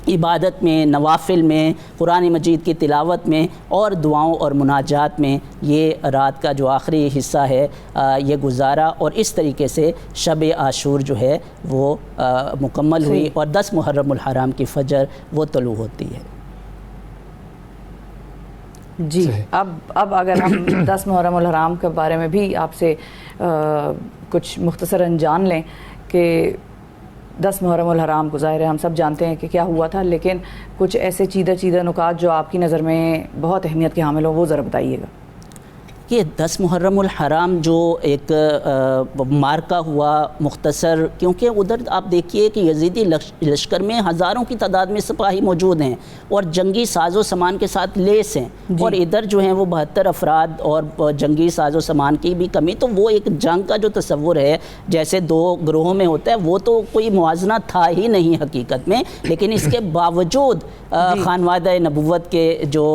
عبادت میں، نوافل میں، قرآن مجید کی تلاوت میں اور دعاؤں اور مناجات میں یہ رات کا جو آخری حصہ ہے یہ گزارا اور اس طریقے سے شب عاشور جو ہے وہ مکمل ہوئی اور 10 محرم الحرام کی فجر وہ طلوع ہوتی ہے. جی، اب اگر ہم 10 محرم الحرام کے بارے میں بھی آپ سے کچھ مختصراً جان لیں کہ 10 محرم الحرام کو ظاہر ہے ہم سب جانتے ہیں کہ کیا ہوا تھا، لیکن کچھ ایسے چیدہ نکات جو آپ کی نظر میں بہت اہمیت کے حامل ہوں وہ ذرا بتائیے گا. یہ 10 محرم الحرام جو ایک مارکہ ہوا مختصر، کیونکہ ادھر آپ دیکھیے کہ یزیدی لشکر میں ہزاروں کی تعداد میں سپاہی موجود ہیں اور جنگی ساز و سامان کے ساتھ لیس ہیں، اور ادھر جو ہیں وہ 72 افراد اور جنگی ساز و سامان کی بھی کمی. تو وہ ایک جنگ کا جو تصور ہے جیسے 2 گروہوں میں ہوتا ہے وہ تو کوئی موازنہ تھا ہی نہیں حقیقت میں. لیکن اس کے باوجود خانوادہ نبوت کے جو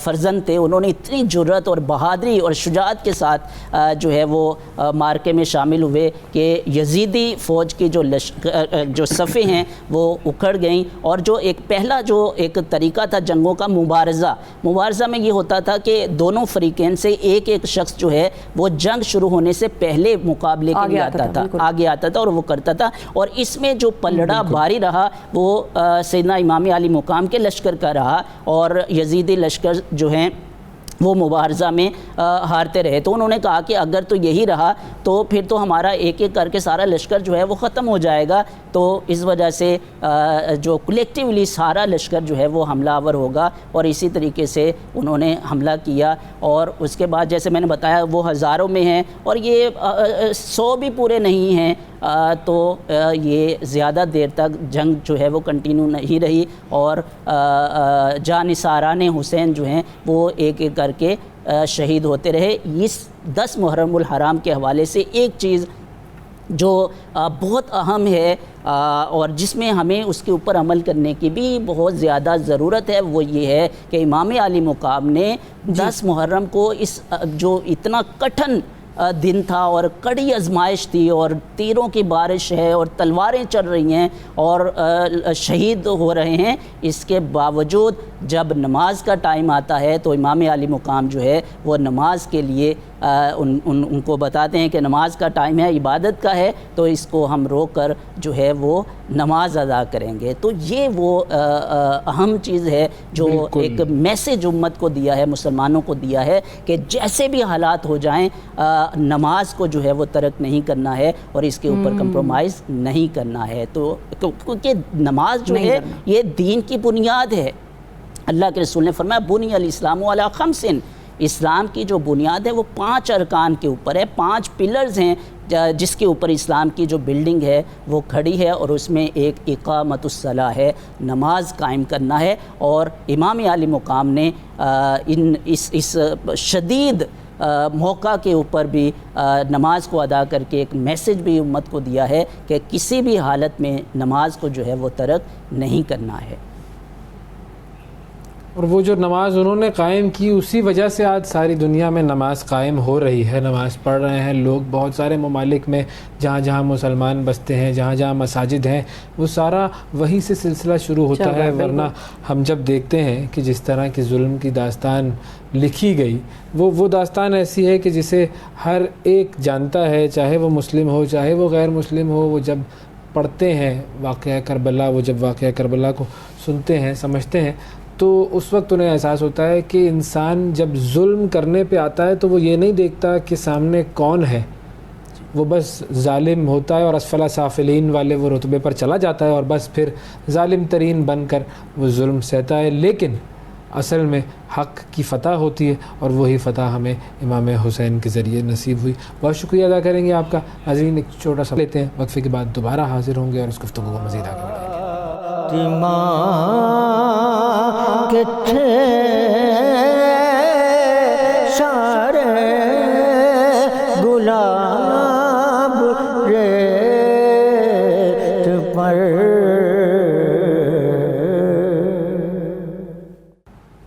فرزند تھے انہوں نے اتنی جرأت اور بہادری اور شجاعت کے ساتھ جو ہے وہ مارکے میں شامل ہوئے کہ یزیدی فوج کی جو صفیں ہیں وہ اکھڑ گئیں. اور جو پہلا جو ایک طریقہ تھا جنگوں کا مبارزہ میں یہ ہوتا تھا کہ دونوں فریقین سے ایک شخص جو ہے وہ جنگ شروع ہونے سے پہلے مقابلے کے لیے آگے آتا تھا اور وہ کرتا تھا. اور اس میں جو پلڑا باری رہا وہ سیدنا امام علی مقام کے لشکر کا رہا اور یزیدی لشکر جو ہیں وہ مبارزہ میں ہارتے رہے. تو انہوں نے کہا کہ اگر تو یہی رہا تو پھر تو ہمارا ایک کر کے سارا لشکر جو ہے وہ ختم ہو جائے گا. تو اس وجہ سے جو کلیکٹیولی سارا لشکر جو ہے وہ حملہ آور ہوگا، اور اسی طریقے سے انہوں نے حملہ کیا، اور اس کے بعد جیسے میں نے بتایا وہ ہزاروں میں ہیں، اور یہ 100 بھی پورے نہیں ہیں، تو یہ زیادہ دیر تک جنگ جو ہے وہ کنٹینیو نہیں رہی، اور جانثاران حسین جو ہیں وہ ایک ایک کر کے شہید ہوتے رہے۔ اس 10 محرم الحرام کے حوالے سے ایک چیز جو بہت اہم ہے اور جس میں ہمیں اس کے اوپر عمل کرنے کی بھی بہت زیادہ ضرورت ہے، وہ یہ ہے کہ امام علی مقام نے 10 محرم کو اس جو اتنا کٹھن دن تھا اور کڑی آزمائش تھی اور تیروں کی بارش ہے اور تلواریں چل رہی ہیں اور شہید ہو رہے ہیں، اس کے باوجود جب نماز کا ٹائم آتا ہے تو امام علی مقام جو ہے وہ نماز کے لیے ان کو بتاتے ہیں کہ نماز کا ٹائم ہے، عبادت کا ہے، تو اس کو ہم روک کر جو ہے وہ نماز ادا کریں گے۔ تو یہ وہ اہم چیز ہے جو ایک میسیج امت کو دیا ہے، مسلمانوں کو دیا ہے کہ جیسے بھی حالات ہو جائیں نماز کو جو ہے وہ ترک نہیں کرنا ہے اور اس کے اوپر کمپرومائز نہیں کرنا ہے۔ تو کیونکہ نماز جو ہے یہ دین کی بنیاد ہے۔ اللہ کے رسول نے فرمایا بنی الاسلام علی خمس، اسلام کی جو بنیاد ہے وہ 5 ارکان کے اوپر ہے، 5 پلرز ہیں جس کے اوپر اسلام کی جو بلڈنگ ہے وہ کھڑی ہے، اور اس میں ایک اقامت الصلاۃ ہے، نماز قائم کرنا ہے۔ اور امام علی مقام نے اس شدید موقع کے اوپر بھی نماز کو ادا کر کے ایک میسیج بھی امت کو دیا ہے کہ کسی بھی حالت میں نماز کو جو ہے وہ ترک نہیں کرنا ہے۔ اور وہ جو نماز انہوں نے قائم کی اسی وجہ سے آج ساری دنیا میں نماز قائم ہو رہی ہے، نماز پڑھ رہے ہیں لوگ۔ بہت سارے ممالک میں جہاں جہاں مسلمان بستے ہیں، جہاں جہاں مساجد ہیں، وہ سارا وہیں سے سلسلہ شروع ہوتا ہے۔ ورنہ ہم جب دیکھتے ہیں کہ جس طرح کی ظلم کی داستان لکھی گئی، وہ داستان ایسی ہے کہ جسے ہر ایک جانتا ہے، چاہے وہ مسلم ہو چاہے وہ غیر مسلم ہو۔ وہ جب پڑھتے ہیں واقعہ کربلا، وہ جب واقعہ کربلا کو سنتے ہیں، سمجھتے ہیں، تو اس وقت انہیں احساس ہوتا ہے کہ انسان جب ظلم کرنے پہ آتا ہے تو وہ یہ نہیں دیکھتا کہ سامنے کون ہے، وہ بس ظالم ہوتا ہے اور اسفل سافلین والے وہ رتبے پر چلا جاتا ہے اور بس پھر ظالم ترین بن کر وہ ظلم سہتا ہے۔ لیکن اصل میں حق کی فتح ہوتی ہے، اور وہی فتح ہمیں امام حسین کے ذریعے نصیب ہوئی۔ بہت شکریہ ادا کریں گے آپ کا۔ ناظرین ایک چھوٹا سا لیتے ہیں، وقفے کے بعد دوبارہ حاضر ہوں گے اور اس گفتگو کو مزید آگے بڑھائیں گے۔ کتھے سارے گلاب ریت پر۔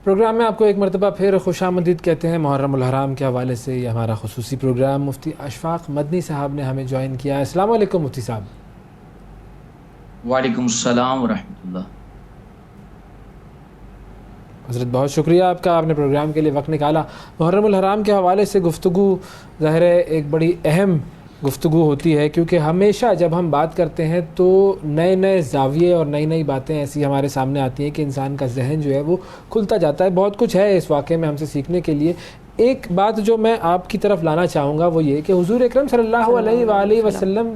پروگرام میں آپ کو ایک مرتبہ پھر خوش آمدید کہتے ہیں۔ محرم الحرام کے حوالے سے یہ ہمارا خصوصی پروگرام مفتی اشفاق مدنی صاحب نے ہمیں جوائن کیا ہے۔ السلام علیکم مفتی صاحب۔ وعلیکم السلام ورحمۃ اللہ۔ حضرت بہت شکریہ آپ کا، آپ نے پروگرام کے لیے وقت نکالا۔ محرم الحرام کے حوالے سے گفتگو ظاہر ہے ایک بڑی اہم گفتگو ہوتی ہے، کیونکہ ہمیشہ جب ہم بات کرتے ہیں تو نئے نئے زاویے اور نئی نئی باتیں ایسی ہمارے سامنے آتی ہیں کہ انسان کا ذہن جو ہے وہ کھلتا جاتا ہے۔ بہت کچھ ہے اس واقعے میں ہم سے سیکھنے کے لیے۔ ایک بات جو میں آپ کی طرف لانا چاہوں گا وہ یہ کہ حضور اکرم صلی اللہ علیہ وآلہ وسلم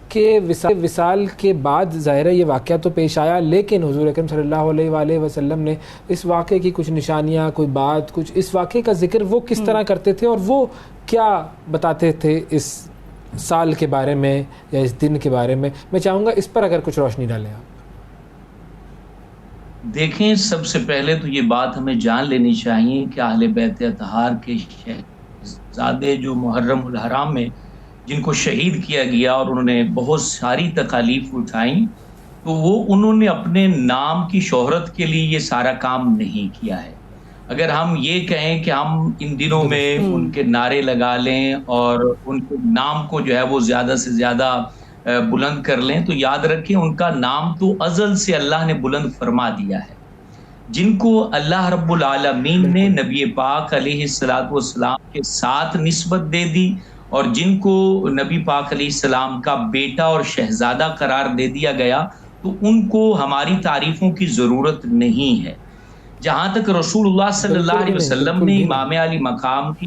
کے وصال کے بعد ظاہر ہے یہ واقعہ تو پیش آیا، لیکن حضور اکرم صلی اللہ علیہ وآلہ وسلم نے اس واقعے کی کچھ نشانیاں، کوئی بات، کچھ اس واقعے کا ذکر وہ کس طرح کرتے تھے اور وہ کیا بتاتے تھے اس سال کے بارے میں یا اس دن کے بارے میں؟ میں چاہوں گا اس پر اگر کچھ روشنی ڈالیں آپ۔ دیکھیں، سب سے پہلے تو یہ بات ہمیں جان لینی چاہیے کہ اہل بیت اطہار کے شہزادے جو محرم الحرام میں جن کو شہید کیا گیا اور انہوں نے بہت ساری تکالیف اٹھائیں، تو وہ انہوں نے اپنے نام کی شہرت کے لیے یہ سارا کام نہیں کیا ہے۔ اگر ہم یہ کہیں کہ ہم ان دنوں میں ان کے نعرے لگا لیں اور ان کے نام کو جو ہے وہ زیادہ سے زیادہ بلند کر لیں، تو یاد رکھیں ان کا نام تو ازل سے اللہ نے بلند فرما دیا ہے۔ جن کو اللہ رب العالمین نے نبی پاک علیہ الصلوۃ والسلام کے ساتھ نسبت دے دی اور جن کو نبی پاک علیہ السلام کا بیٹا اور شہزادہ قرار دے دیا گیا، تو ان کو ہماری تعریفوں کی ضرورت نہیں ہے۔ جہاں تک رسول اللہ صلی اللہ علیہ وسلم نے امام علی مقام کی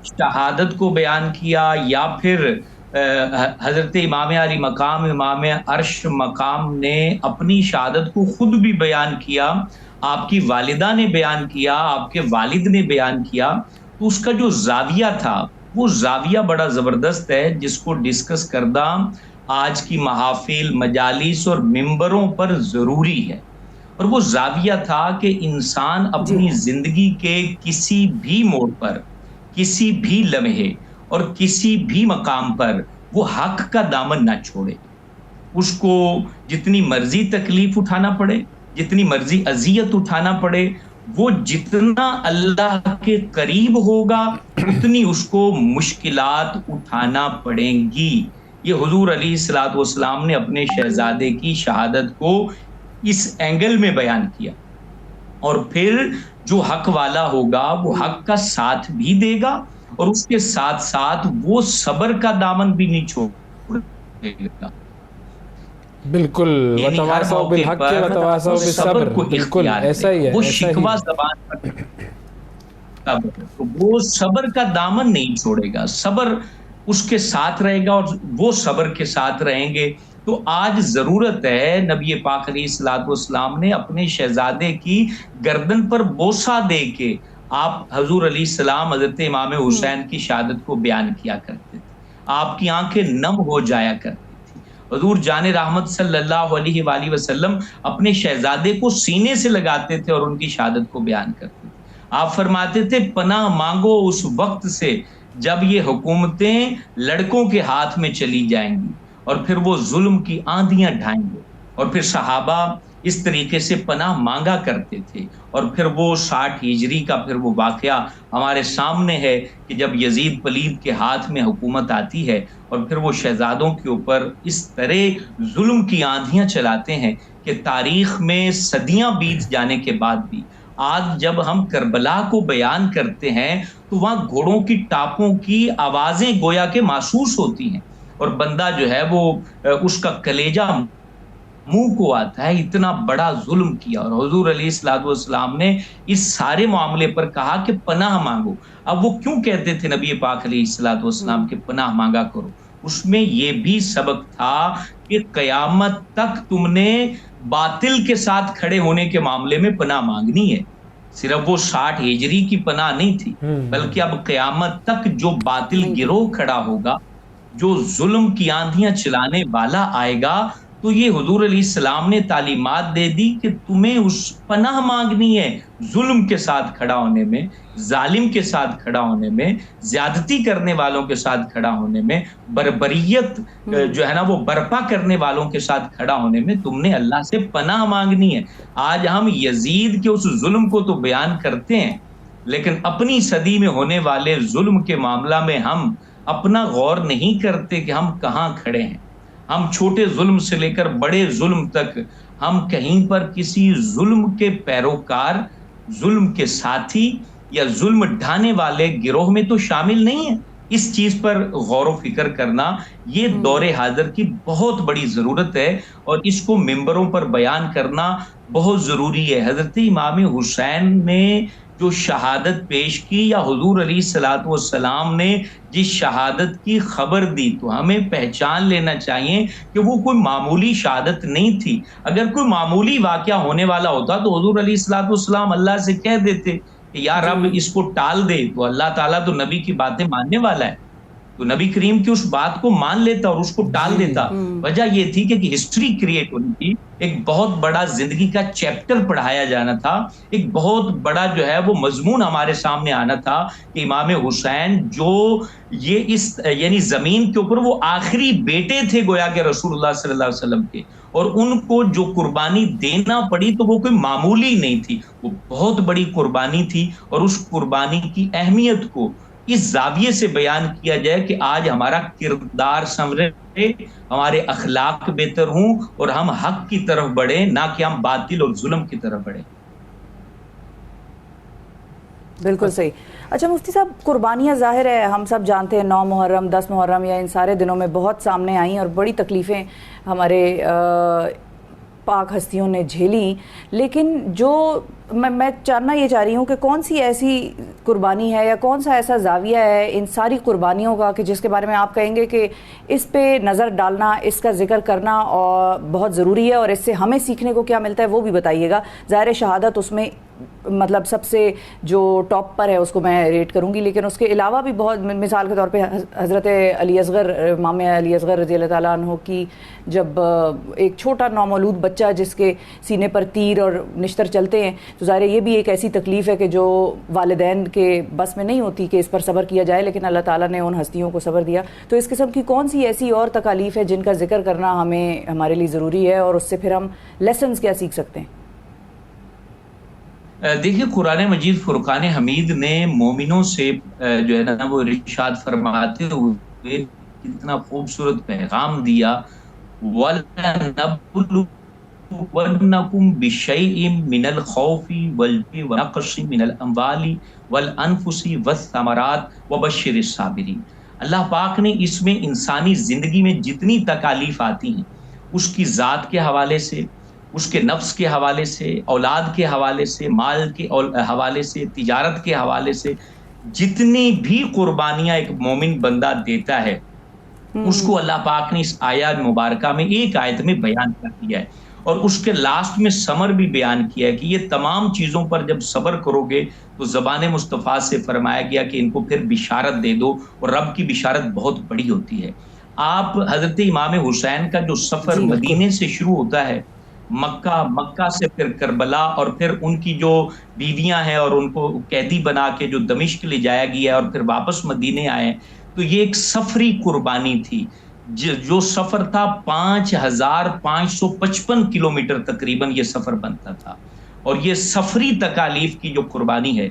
شہادت کو بیان کیا یا پھر حضرت امام علی مقام امام عرش مقام نے اپنی شہادت کو خود بھی بیان کیا، آپ کی والدہ نے بیان کیا، آپ کے والد نے بیان کیا، تو اس کا جو زاویہ تھا وہ زاویہ بڑا زبردست ہے، جس کو ڈسکس کردہ آج کی محافل، مجالس اور ممبروں پر ضروری ہے۔ اور وہ زاویہ تھا کہ انسان اپنی زندگی کے کسی بھی موڑ پر، کسی بھی لمحے اور کسی بھی مقام پر وہ حق کا دامن نہ چھوڑے، اس کو جتنی مرضی تکلیف اٹھانا پڑے، جتنی مرضی اذیت اٹھانا پڑے، وہ جتنا اللہ کے قریب ہوگا اتنی اس کو مشکلات اٹھانا پڑیں گی۔ یہ حضور علیہ الصلوۃ والسلام نے اپنے شہزادے کی شہادت کو اس اینگل میں بیان کیا۔ اور پھر جو حق والا ہوگا وہ حق کا ساتھ بھی دے گا، اور اس کے ساتھ ساتھ وہ صبر کا دامن بھی نہیں چھوڑے گا۔ بالکل، وتواصوا بالحق وتواصوا بالصبر، بالکل ایسا ہی ہے۔ وہ شکوہ زبان پر وہ صبر کا دامن نہیں چھوڑے گا، صبر اس کے ساتھ رہے گا، اور وہ صبر کے ساتھ رہیں گے۔ تو آج ضرورت ہے، نبی پاک علیہ الصلوۃ والسلام نے اپنے شہزادے کی گردن پر بوسہ دے کے آپ حضور علیہ السلام حضرت امام حسین کی شہادت کو بیان کیا کرتے تھے، آپ کی آنکھیں نم ہو جایا کرتی تھی۔ حضور جان رحمت صلی اللہ علیہ وآلہ وسلم اپنے شہزادے کو سینے سے لگاتے تھے اور ان کی شہادت کو بیان کرتے تھے۔ آپ فرماتے تھے پناہ مانگو اس وقت سے جب یہ حکومتیں لڑکوں کے ہاتھ میں چلی جائیں گی اور پھر وہ ظلم کی آندیاں ڈھائیں گے۔ اور پھر صحابہ اس طریقے سے پناہ مانگا کرتے تھے۔ اور پھر وہ 60 ہجری کا پھر وہ واقعہ ہمارے سامنے ہے کہ جب یزید پلید کے ہاتھ میں حکومت آتی ہے اور پھر وہ شہزادوں کے اوپر اس طرح ظلم کی آندیاں چلاتے ہیں کہ تاریخ میں صدیاں بیت جانے کے بعد بھی آج جب ہم کربلا کو بیان کرتے ہیں تو وہاں گھوڑوں کی ٹاپوں کی آوازیں گویا کہ محسوس ہوتی ہیں، اور بندہ جو ہے وہ اس کا کلیجہ منہ کو آتا ہے، اتنا بڑا ظلم کیا۔ اور حضور علیہ الصلوۃ والسلام نے اس سارے معاملے پر کہا کہ پناہ مانگو۔ اب وہ کیوں کہتے تھے نبی پاک علیہ الصلوۃ والسلام کہ پناہ مانگا کرو؟ اس میں یہ بھی سبق تھا کہ قیامت تک تم نے باطل کے ساتھ کھڑے ہونے کے معاملے میں پناہ مانگنی ہے۔ صرف وہ 60 ہجری کی پناہ نہیں تھی، بلکہ اب قیامت تک جو باطل گروہ کھڑا ہوگا، جو ظلم کی آندیاں چلانے والا آئے گا، تو یہ حضور علیہ السلام نے تعلیمات دے دی کہ تمہیں اس پناہ مانگنی ہے ظلم کے ساتھ کھڑا ہونے میں، ظالم کے ساتھ کھڑا ہونے میں، زیادتی کرنے والوں کے ساتھ کھڑا ہونے میں، بربریت جو ہے نا وہ برپا کرنے والوں کے ساتھ کھڑا ہونے میں تم نے اللہ سے پناہ مانگنی ہے۔ آج ہم یزید کے اس ظلم کو تو بیان کرتے ہیں، لیکن اپنی صدی میں ہونے والے ظلم کے معاملہ میں ہم اپنا غور نہیں کرتے کہ ہم کہاں کھڑے ہیں۔ ہم چھوٹے ظلم سے لے کر بڑے ظلم تک ہم کہیں پر کسی ظلم کے پیروکار، ظلم کے ساتھی یا ظلم ڈھانے والے گروہ میں تو شامل نہیں ہیں۔ اس چیز پر غور و فکر کرنا یہ دور حاضر کی بہت بڑی ضرورت ہے، اور اس کو ممبروں پر بیان کرنا بہت ضروری ہے۔ حضرت امام حسین نے جو شہادت پیش کی، یا حضور علیہ الصلوۃ والسلام نے جس شہادت کی خبر دی، تو ہمیں پہچان لینا چاہیے کہ وہ کوئی معمولی شہادت نہیں تھی۔ اگر کوئی معمولی واقعہ ہونے والا ہوتا تو حضور علیہ الصلوۃ والسلام اللہ سے کہہ دیتے کہ یا رب اس کو ٹال دے، تو اللہ تعالیٰ تو نبی کی باتیں ماننے والا ہے، تو نبی کریم کی اس بات کو مان لیتا اور اس کو ٹال دیتا۔ وجہ یہ تھی کہ ہسٹری کریٹ ہونی تھی، ایک بہت بڑا زندگی کا چیپٹر پڑھایا جانا تھا، ایک بہت بڑا جو ہے وہ مضمون ہمارے سامنے آنا تھا کہ امام حسین جو یہ اس یعنی زمین کے اوپر وہ آخری بیٹے تھے گویا کہ رسول اللہ صلی اللہ علیہ وسلم کے، اور ان کو جو قربانی دینا پڑی تو وہ کوئی معمولی نہیں تھی، وہ بہت بڑی قربانی تھی۔ اور اس قربانی کی اہمیت کو اس زاویے سے بیان کیا جائے کہ آج ہمارا کردار سنورے، ہمارے اخلاق بہتر ہوں، اور ہم حق کی طرف بڑھیں، نہ کہ ہم باطل اور ظلم کی طرف بڑھیں۔ بالکل صحیح۔ اچھا مفتی صاحب، قربانیاں ظاہر ہے ہم سب جانتے ہیں 9 محرم 10 محرم یا ان سارے دنوں میں بہت سامنے آئیں اور بڑی تکلیفیں ہمارے پاک ہستیوں نے جھیلی، لیکن جو میں جاننا یہ چاہ رہی ہوں کہ کون سی ایسی قربانی ہے، یا کون سا ایسا زاویہ ہے ان ساری قربانیوں کا کہ جس کے بارے میں آپ کہیں گے کہ اس پہ نظر ڈالنا، اس کا ذکر کرنا اور بہت ضروری ہے، اور اس سے ہمیں سیکھنے کو کیا ملتا ہے وہ بھی بتائیے گا؟ ظاہر شہادت اس میں مطلب سب سے جو ٹاپ پر ہے اس کو میں ریٹ کروں گی، لیکن اس کے علاوہ بھی بہت، مثال کے طور پہ حضرت علی اصغر، امام علی اصغر رضی اللہ تعالیٰ عنہ کی جب ایک چھوٹا نومولود بچہ جس کے سینے پر تیر اور نشتر چلتے ہیں، تو ظاہر یہ بھی ایک ایسی تکلیف ہے کہ جو والدین کے بس میں نہیں ہوتی کہ اس پر صبر کیا جائے، لیکن اللہ تعالیٰ نے ان ہستیوں کو صبر دیا۔ تو اس قسم کی کون سی ایسی اور تکالیف ہے جن کا ذکر کرنا ہمارے لیے ضروری ہے، اور اس سے پھر ہم لیسنز کیا سیکھ سکتے ہیں؟ دیکھیے، قرآن مجید فرقان حمید نے مومنوں سے جو ہے نا وہ ارشاد فرماتے ہوئے اتنا خوبصورت پیغام دیا، وَلَنَبْلُوَنَّكُمْ بِشَيْءٍ مِّنَ الْخَوْفِ وَالْجُوعِ وَنَقْصٍ مِّنَ الْأَمْوَالِ وَالْأَنفُسِ وَالثَّمَرَاتِ وَبَشِّرِ الصَّابِرِينَ۔ اللہ پاک نے اس میں انسانی زندگی میں جتنی تکالیف آتی ہیں، اس کی ذات کے حوالے سے، اس کے نفس کے حوالے سے، اولاد کے حوالے سے، مال کے حوالے سے، تجارت کے حوالے سے، جتنی بھی قربانیاں ایک مومن بندہ دیتا ہے اس کو اللہ پاک نے اس آیت مبارکہ میں ایک آیت میں بیان کر دیا ہے، اور اس کے لاسٹ میں سمر بھی بیان کیا ہے کہ یہ تمام چیزوں پر جب صبر کرو گے تو زبان مصطفیٰ سے فرمایا گیا کہ ان کو پھر بشارت دے دو، اور رب کی بشارت بہت بڑی ہوتی ہے۔ آپ حضرت امام حسین کا جو سفر مدینے سے شروع ہوتا ہے، مکہ سے پھر کربلا، اور پھر ان کی جو بیویاں ہیں اور ان کو قیدی بنا کے جو دمشق لے جایا گیا ہے اور پھر واپس مدینے آئے، تو یہ ایک سفری قربانی تھی۔ جو سفر تھا 5555 کلومیٹر تقریباً یہ سفر بنتا تھا، اور یہ سفری تکالیف کی جو قربانی ہے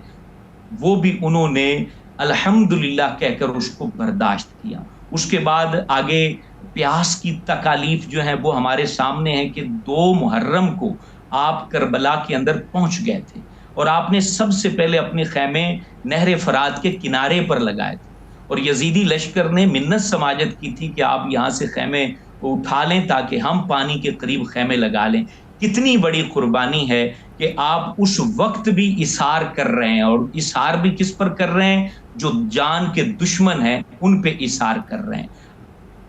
وہ بھی انہوں نے الحمدللہ کہہ کر اس کو برداشت کیا۔ اس کے بعد آگے پیاس کی تکالیف جو ہیں وہ ہمارے سامنے ہیں کہ 2 محرم کو آپ کربلا کے اندر پہنچ گئے تھے، اور آپ نے سب سے پہلے اپنے خیمے نہر فرات کے کنارے پر لگائے تھے، اور یزیدی لشکر نے منت سماجت کی تھی کہ آپ یہاں سے خیمے اٹھا لیں تاکہ ہم پانی کے قریب خیمے لگا لیں۔ کتنی بڑی قربانی ہے کہ آپ اس وقت بھی اثار کر رہے ہیں، اور اثار بھی کس پر کر رہے ہیں؟ جو جان کے دشمن ہیں ان پہ اثار کر رہے ہیں۔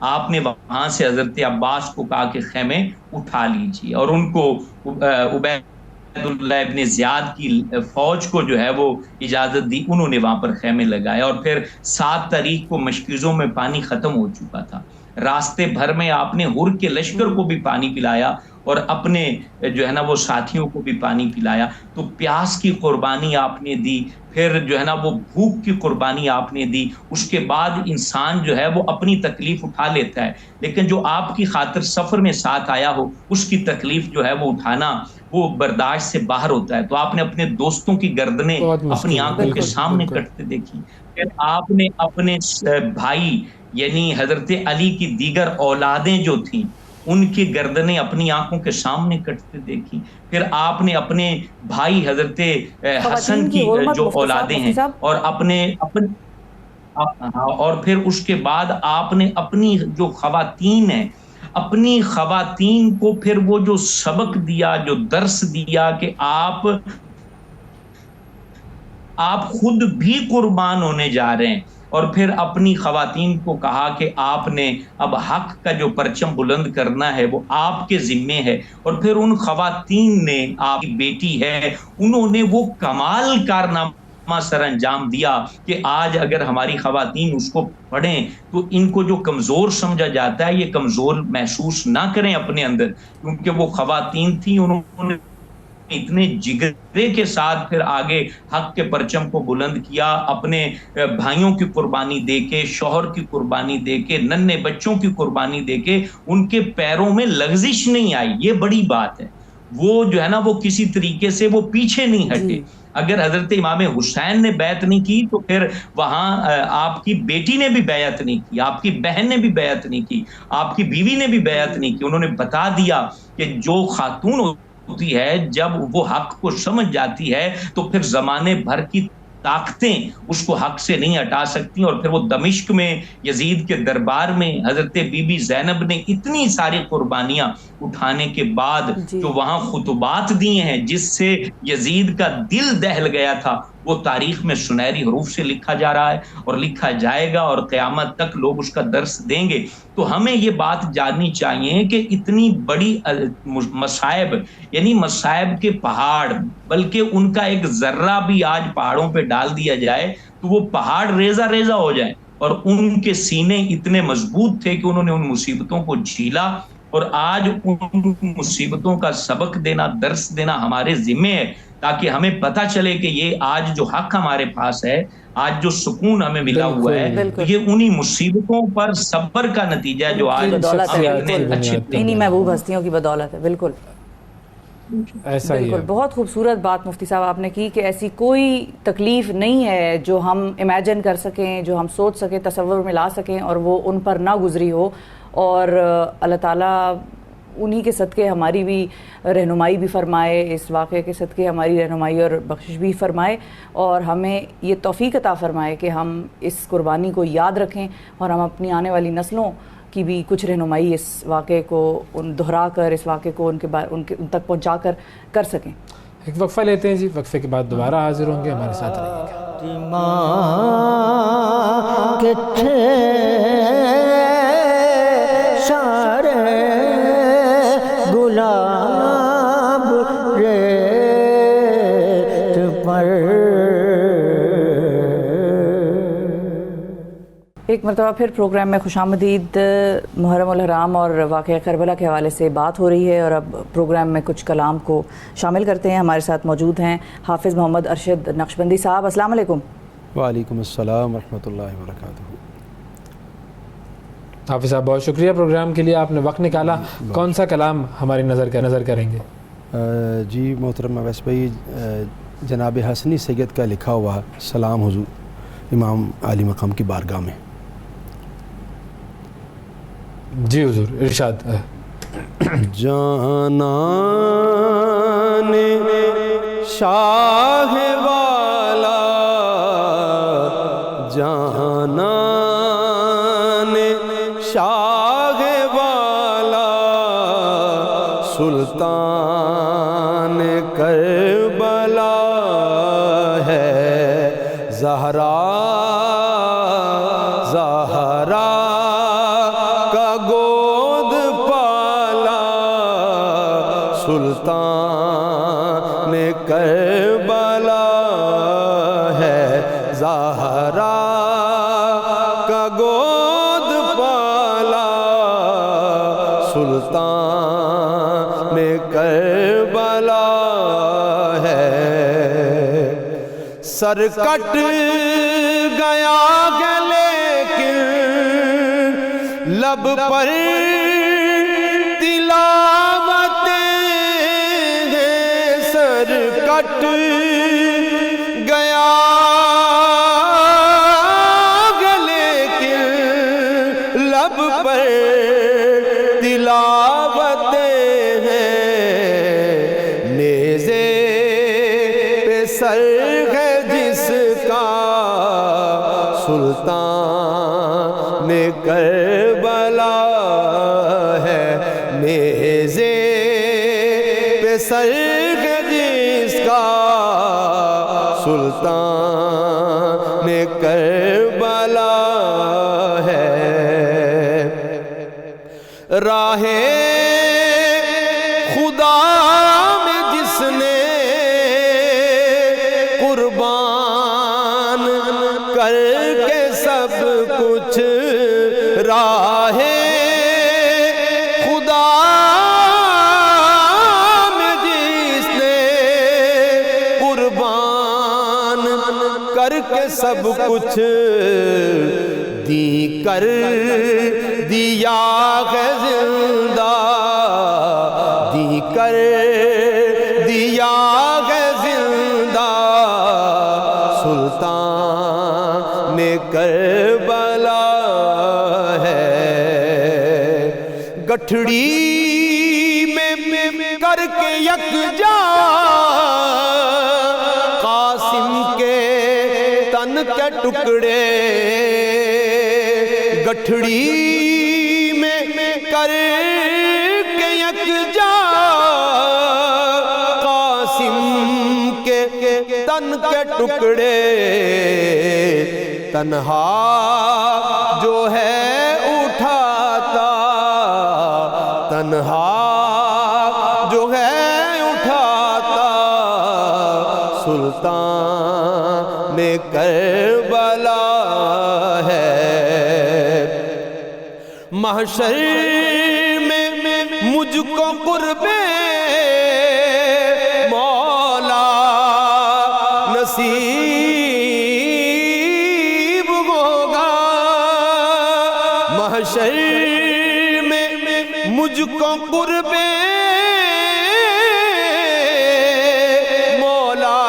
آپ نے وہاں سے حضرت عباس کو کہا کہ خیمے اٹھا لیجیے، اور ان کو عبید اللہ ابن زیاد کی فوج کو جو ہے وہ اجازت دی، انہوں نے وہاں پر خیمے لگائے، اور پھر 7 تاریخ کو مشکیزوں میں پانی ختم ہو چکا تھا۔ راستے بھر میں آپ نے ہر کے لشکر کو بھی پانی پلایا، اور اپنے جو ہے نا وہ ساتھیوں کو بھی پانی پلایا۔ تو پیاس کی قربانی آپ نے دی، پھر جو ہے نا وہ بھوک کی قربانی آپ نے دی۔ اس کے بعد انسان جو ہے وہ اپنی تکلیف اٹھا لیتا ہے، لیکن جو آپ کی خاطر سفر میں ساتھ آیا ہو اس کی تکلیف جو ہے وہ اٹھانا وہ برداشت سے باہر ہوتا ہے۔ تو آپ نے اپنے دوستوں کی گردنیں اپنی آنکھوں کے سامنے کٹتے دیکھی، پھر آپ نے اپنے بھائی یعنی حضرت علی کی دیگر اولادیں جو تھیں ان کی گردنیں اپنی آنکھوں کے سامنے کٹتے دیکھی، پھر آپ نے اپنے بھائی حضرت حسن کی جو اولادیں ہیں اور پھر اس کے بعد آپ نے اپنی جو خواتین ہیں، اپنی خواتین کو پھر وہ جو سبق دیا، جو درس دیا کہ آپ خود بھی قربان ہونے جا رہے ہیں، اور پھر اپنی خواتین کو کہا کہ آپ نے اب حق کا جو پرچم بلند کرنا ہے وہ آپ کے ذمے ہے، اور پھر ان خواتین نے، آپ کی بیٹی ہے، انہوں نے وہ کمال کارنامہ سر انجام دیا کہ آج اگر ہماری خواتین اس کو پڑھیں تو ان کو جو کمزور سمجھا جاتا ہے یہ کمزور محسوس نہ کریں اپنے اندر، کیونکہ وہ خواتین تھیں، انہوں نے اتنے جگرے کے ساتھ پھر آگے حق کے پرچم کو بلند کیا، اپنے بھائیوں کی قربانی دے کے، شوہر کی قربانی دے کے، ننھے بچوں کی قربانی دے کے، ان کے پیروں میں لغزش نہیں آئی۔ یہ بڑی بات ہے، وہ جو ہے نا وہ کسی طریقے سے وہ پیچھے نہیں ہٹے۔ اگر حضرت امام حسین نے بیعت نہیں کی تو پھر وہاں آپ کی بیٹی نے بھی بیعت نہیں کی، آپ کی بہن نے بھی بیعت نہیں کی، آپ کی بیوی نے بھی بیعت نہیں کی۔ انہوں نے بتا دیا کہ جو خاتون ہوتی ہے جب وہ حق کو سمجھ جاتی ہے تو پھر زمانے بھر کی طاقتیں اس کو حق سے نہیں ہٹا سکتی، اور پھر وہ دمشق میں یزید کے دربار میں حضرت بی بی زینب نے اتنی ساری قربانیاں اٹھانے کے بعد جو وہاں خطبات دیے ہیں جس سے یزید کا دل دہل گیا تھا، وہ تاریخ میں سنہری حروف سے لکھا جا رہا ہے اور لکھا جائے گا، اور قیامت تک لوگ اس کا درس دیں گے۔ تو ہمیں یہ بات جاننی چاہیے کہ اتنی بڑی مصائب، یعنی مصائب کے پہاڑ، بلکہ ان کا ایک ذرہ بھی آج پہاڑوں پہ ڈال دیا جائے تو وہ پہاڑ ریزہ ریزہ ہو جائیں، اور ان کے سینے اتنے مضبوط تھے کہ انہوں نے ان مصیبتوں کو جھیلا، اور آج ان مصیبتوں کا سبق دینا، درس دینا ہمارے ذمے ہے، تاکہ ہمیں پتہ چلے کہ یہ آج جو حق ہمارے پاس ہے، آج جو سکون ہمیں ملا ہوا ہے، یہ انہی مصیبتوں پر صبر کا نتیجہ ہے جو آج انہی محبوب ہستیوں کی بدولت ہے۔ بالکل ایسا ہی ہے۔ بہت خوبصورت بات مفتی صاحب آپ نے کی کہ ایسی کوئی تکلیف نہیں ہے جو ہم امیجن کر سکیں، جو ہم سوچ سکیں، تصور میں لا سکیں اور وہ ان پر نہ گزری ہو، اور اللہ تعالیٰ انہی کے صدقے ہماری بھی رہنمائی بھی فرمائے، اس واقعے کے صدقے ہماری رہنمائی اور بخشش بھی فرمائے، اور ہمیں یہ توفیق عطا فرمائے کہ ہم اس قربانی کو یاد رکھیں اور ہم اپنی آنے والی نسلوں کی بھی کچھ رہنمائی اس واقعے کو دہرا کر، اس واقعے کو ان تک پہنچا کر سکیں۔ ایک وقفہ لیتے ہیں جی، وقفے کے بعد دوبارہ حاضر ہوں گے، ہمارے ساتھ رہیے ایک مرتبہ پھر پروگرام میں خوش آمدید۔ محرم الحرام اور واقعہ کربلا کے حوالے سے بات ہو رہی ہے، اور اب پروگرام میں کچھ کلام کو شامل کرتے ہیں۔ ہمارے ساتھ موجود ہیں حافظ محمد ارشد نقشبندی صاحب۔ السلام علیکم۔ وعلیکم السلام ورحمۃ اللہ وبرکاتہ۔ حافظ صاحب بہت شکریہ پروگرام کے لیے، آپ نے وقت نکالا۔ کون سا کلام ہماری نظر کریں گے؟ جی محترم اویس بھائی، جناب حسنی سید کا لکھا ہوا سلام حضور امام عالی مقام کی بارگاہ میں۔ جی حضور ارشاد۔ جانان شاہ والا، جانان شاہ والا، سلطان کربلا ہے زہرا، زہرا کا گود پالا، سلطان کربلا ہے زہرا کا گود پالا، سلطان کربلا ہے۔ سر کٹ گیا ہے لیکن لب پر تلاوتیں ہیں، سر کٹ گیا ہے لیکن لب پر تلاوتیں ہیں، نیزے پہ سر ہے جس کا، سلطان کربلا ہے، نیزے پہ سر ہے جس کا، سلطان کربلا ہے۔ راہ خدا میں جس نے قربان کر کے سب کچھ، راہ خدا میں جس نے قربان کر کے سب کچھ، دی کر دیا ہے زندہ، دی کر دیا ہے زندہ، سلطان کربلا ہے۔ گٹھڑی میں کر کے یکجا قاسم کے تن کے ٹکڑے، گٹھڑی میں کر کے یکجا قاسم کے تن کے ٹکڑے تنہا جو ہے اٹھاتا، تنہا جو ہے اٹھاتا سلطان کربلا ہے۔ محشر میں مجھ کو قرب مولا نصیب ہوگا، محشر میں مجھ کو قرب مولا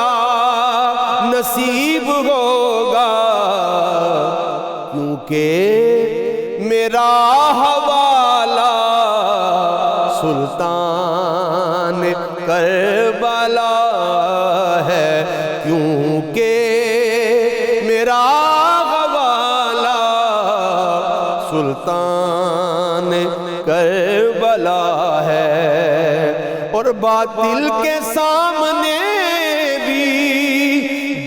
نصیب ہوگا، کیونکہ میرا حوالہ سلطان کربلا ہے، کیونکہ میرا حوالہ سلطان کربلا ہے۔ اور باطل کے سامنے بھی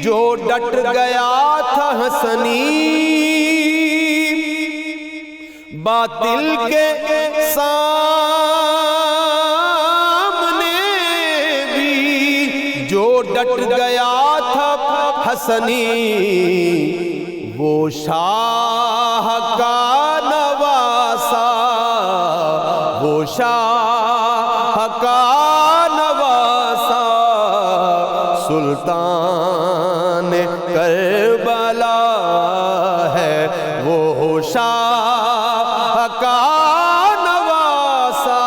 جو ڈٹ گیا تھا حسنی، باطل کے سامنے بھی جو ڈٹ گیا تھا حسنی، وہ شاہ کا نواسا، وہ شاہ کا نواسا سلطان کربلا ہے، وہ شاہ کا نواسا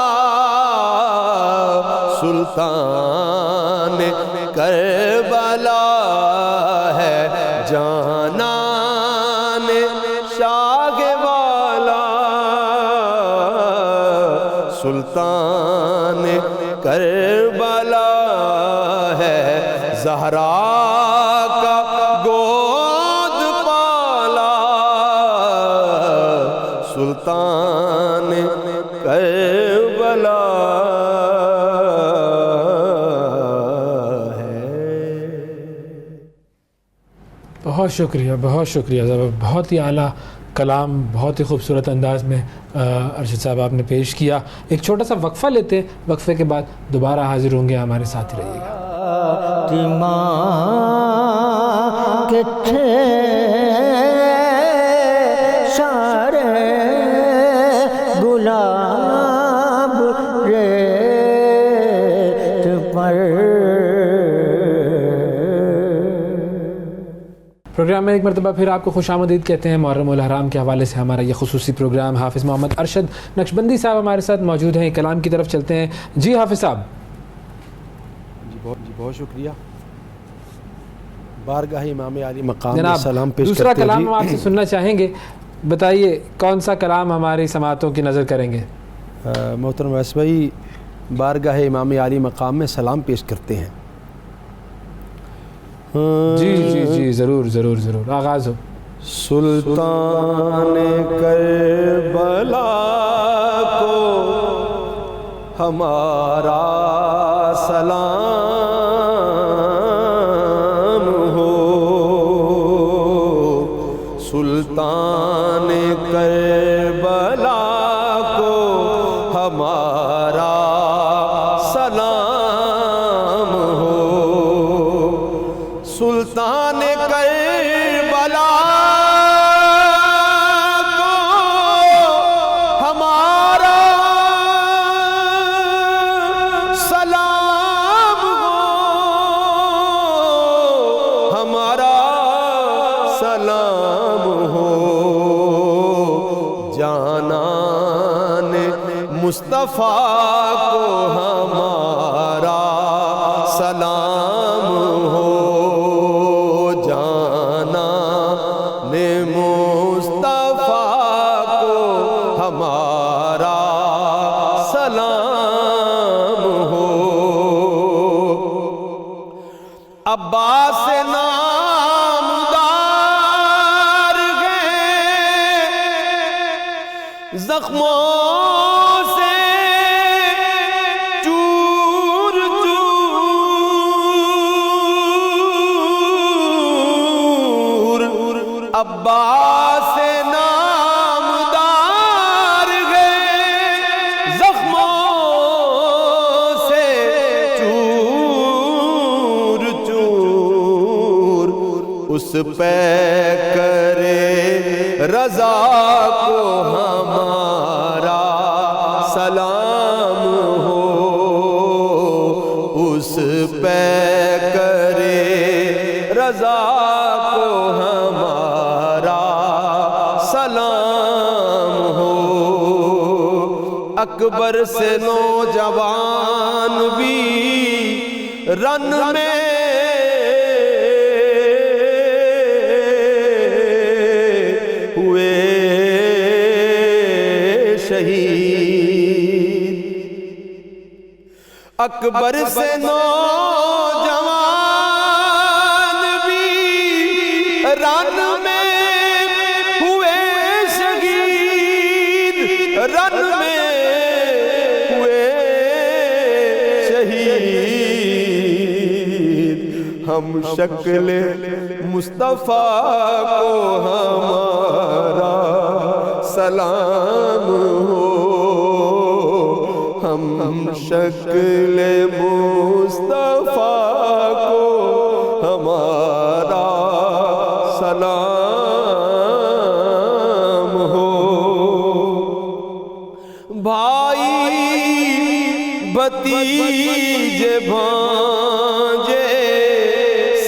سلطان کربلا ہے، جانان شاہ والا سلطان کربلا ہے، زہرا کا گود پالا سلطان کربلا ہے۔ بہت شکریہ، بہت شکریہ، بہت ہی اعلیٰ کلام، بہت ہی خوبصورت انداز میں ارشد صاحب آپ نے پیش کیا۔ ایک چھوٹا سا وقفہ لیتے ہیں، وقفے کے بعد دوبارہ حاضر ہوں گے، ہمارے ساتھ ہی رہیے گا۔ سارے گلاب ریت پر۔ پروگرام میں ایک مرتبہ پھر آپ کو خوش آمدید کہتے ہیں۔ محرم الحرام کے حوالے سے ہمارا یہ خصوصی پروگرام، حافظ محمد ارشد نقشبندی صاحب ہمارے ساتھ موجود ہیں، کلام کی طرف چلتے ہیں۔ جی حافظ صاحب۔ جی بہت شکریہ۔ بارگاہ امام عالی مقام میں جناب سلام پیش دوسرا کرتے کلام ہم آپ سے سننا چاہیں گے، بتائیے کون سا کلام ہماری سماعتوں کی نظر کریں گے؟ محترم ویس بھائی، بارگاہ امام عالی مقام میں سلام پیش کرتے ہیں۔ جی جی جی ضرور ضرور ضرور، آغاز ہو۔ سلطان کربلا کو ہمارا سلام ہو، سلطان کربلا کو ہمارا سلام ہو، سلطان کربلا کو ہمارا سلام ہو، ہمارا سلام ہو، جانان مصطفیٰ کو ہمارا سلام ہو، مصطفیٰ کو ہمارا سلام ہو، عباس نامدار گئے زخموں سے چور چور، عباس نامدار گئے زخموں سے چور چور، اس پہ کرے رضا کو ہمارا سلام ہو، اس پہ کرے رضا کو ہمارا سلام ہو۔ اکبر سے نوجوان بھی رن میں ہوئے شہید، اکبر سے نوجوان بھی رن میں ہوئے شہید، رن میں ہوئے شہید۔ ہم شکل مصطفیٰ کو ہمارا سلام ہو، ہم شکل مصطفیٰ کو ہمارا سلام ہو۔ بھائی بھتیجے بھانجے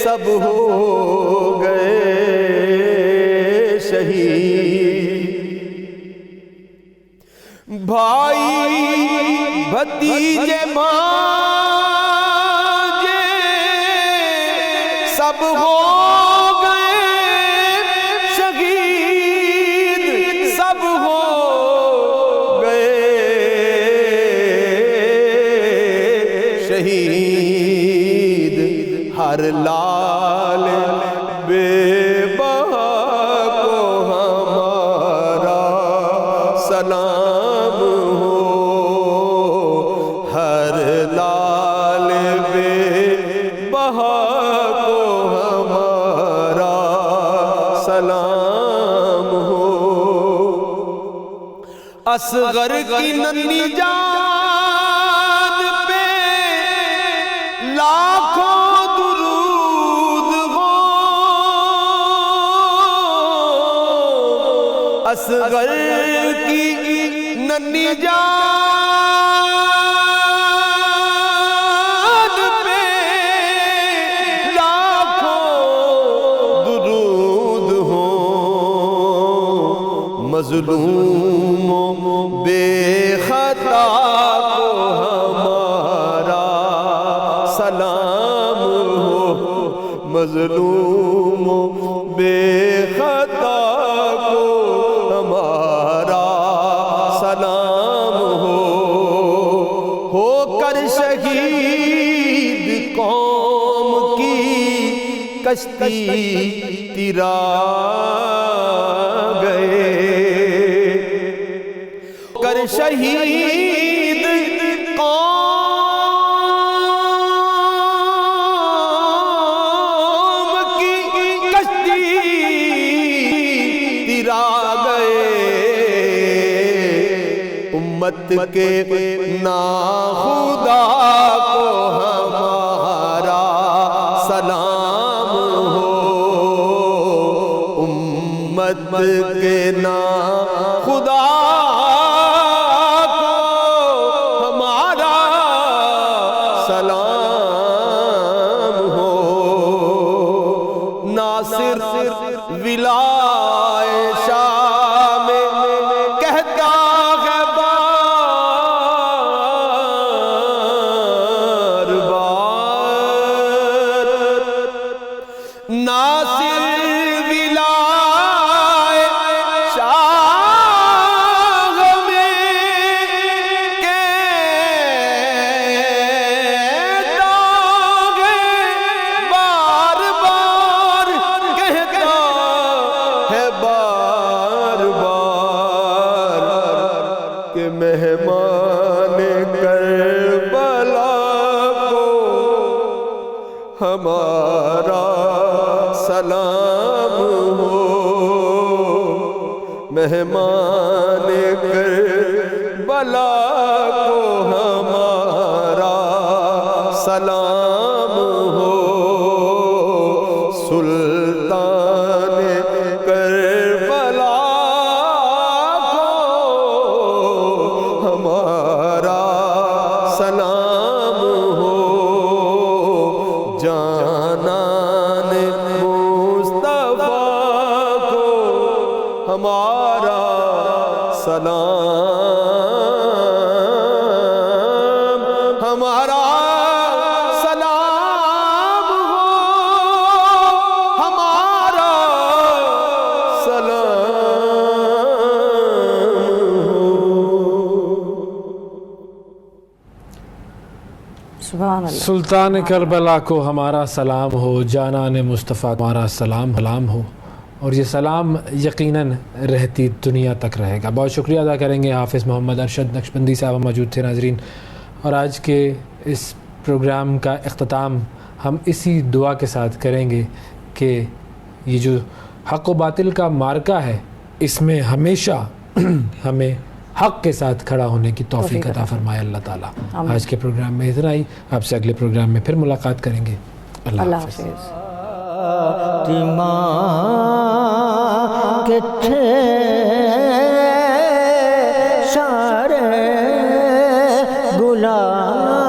سب ہو گئے شہید، بھائی بھتیجے بھانجے سب ہو گئے شہید، سب ہو گئے شہید۔ ہر لال بے بہا کو ہمارا سلام ہو، ہر لال بے بہا کو ہمارا سلام ہو۔ اصغر کی ننھی جان پہ لاکھوں درود ہو، اصغر کی ننھی جان پہ لاکھوں درود ہو، مظلوموں بے خطا کو ہمارا سلام ہو، مظلوموں بے خطا کو ہمارا سلام ہو کر شہید قوم کی کشتی تیرا گئے، کر شہید قوم کی کشتی تیرا گئے، امت کے ناخدا کو ہمارا سلام ہو، امت کے ناخدا کو ہمارا سلام ہو۔ ناصر ولائے شام کہتا ہے بار بار، ناصر ولائے شام میں کہتا ہے بار بار، کہتا ہے بار بار کہ مہمان کربلا کو ہمارا سلام ہو، مہمان کربلا کو ہمارا سلام ہو، سلطان کربلا کو ہمارا سلام ہو، جانان مصطفیٰ کو ہمارا سلام، ہمارا سلام ہو، ہمارا سبحان اللہ. سلطان کربلا کو ہمارا سلام ہو، جانان مصطفیٰ کو ہمارا سلام ہو، اور یہ سلام یقیناً رہتی دنیا تک رہے گا. بہت شکریہ ادا کریں گے حافظ محمد ارشد نقشبندی صاحب موجود تھے. ناظرین، اور آج کے اس پروگرام کا اختتام ہم اسی دعا کے ساتھ کریں گے کہ یہ جو حق و باطل کا معرکہ ہے، اس میں ہمیشہ ہمیں حق کے ساتھ کھڑا ہونے کی توفیق عطا فرمائے اللہ تعالیٰ. آج کے پروگرام میں اتنا ہی. آپ سے اگلے پروگرام میں پھر ملاقات کریں گے. اللہ حافظ. کتھے سارے غلام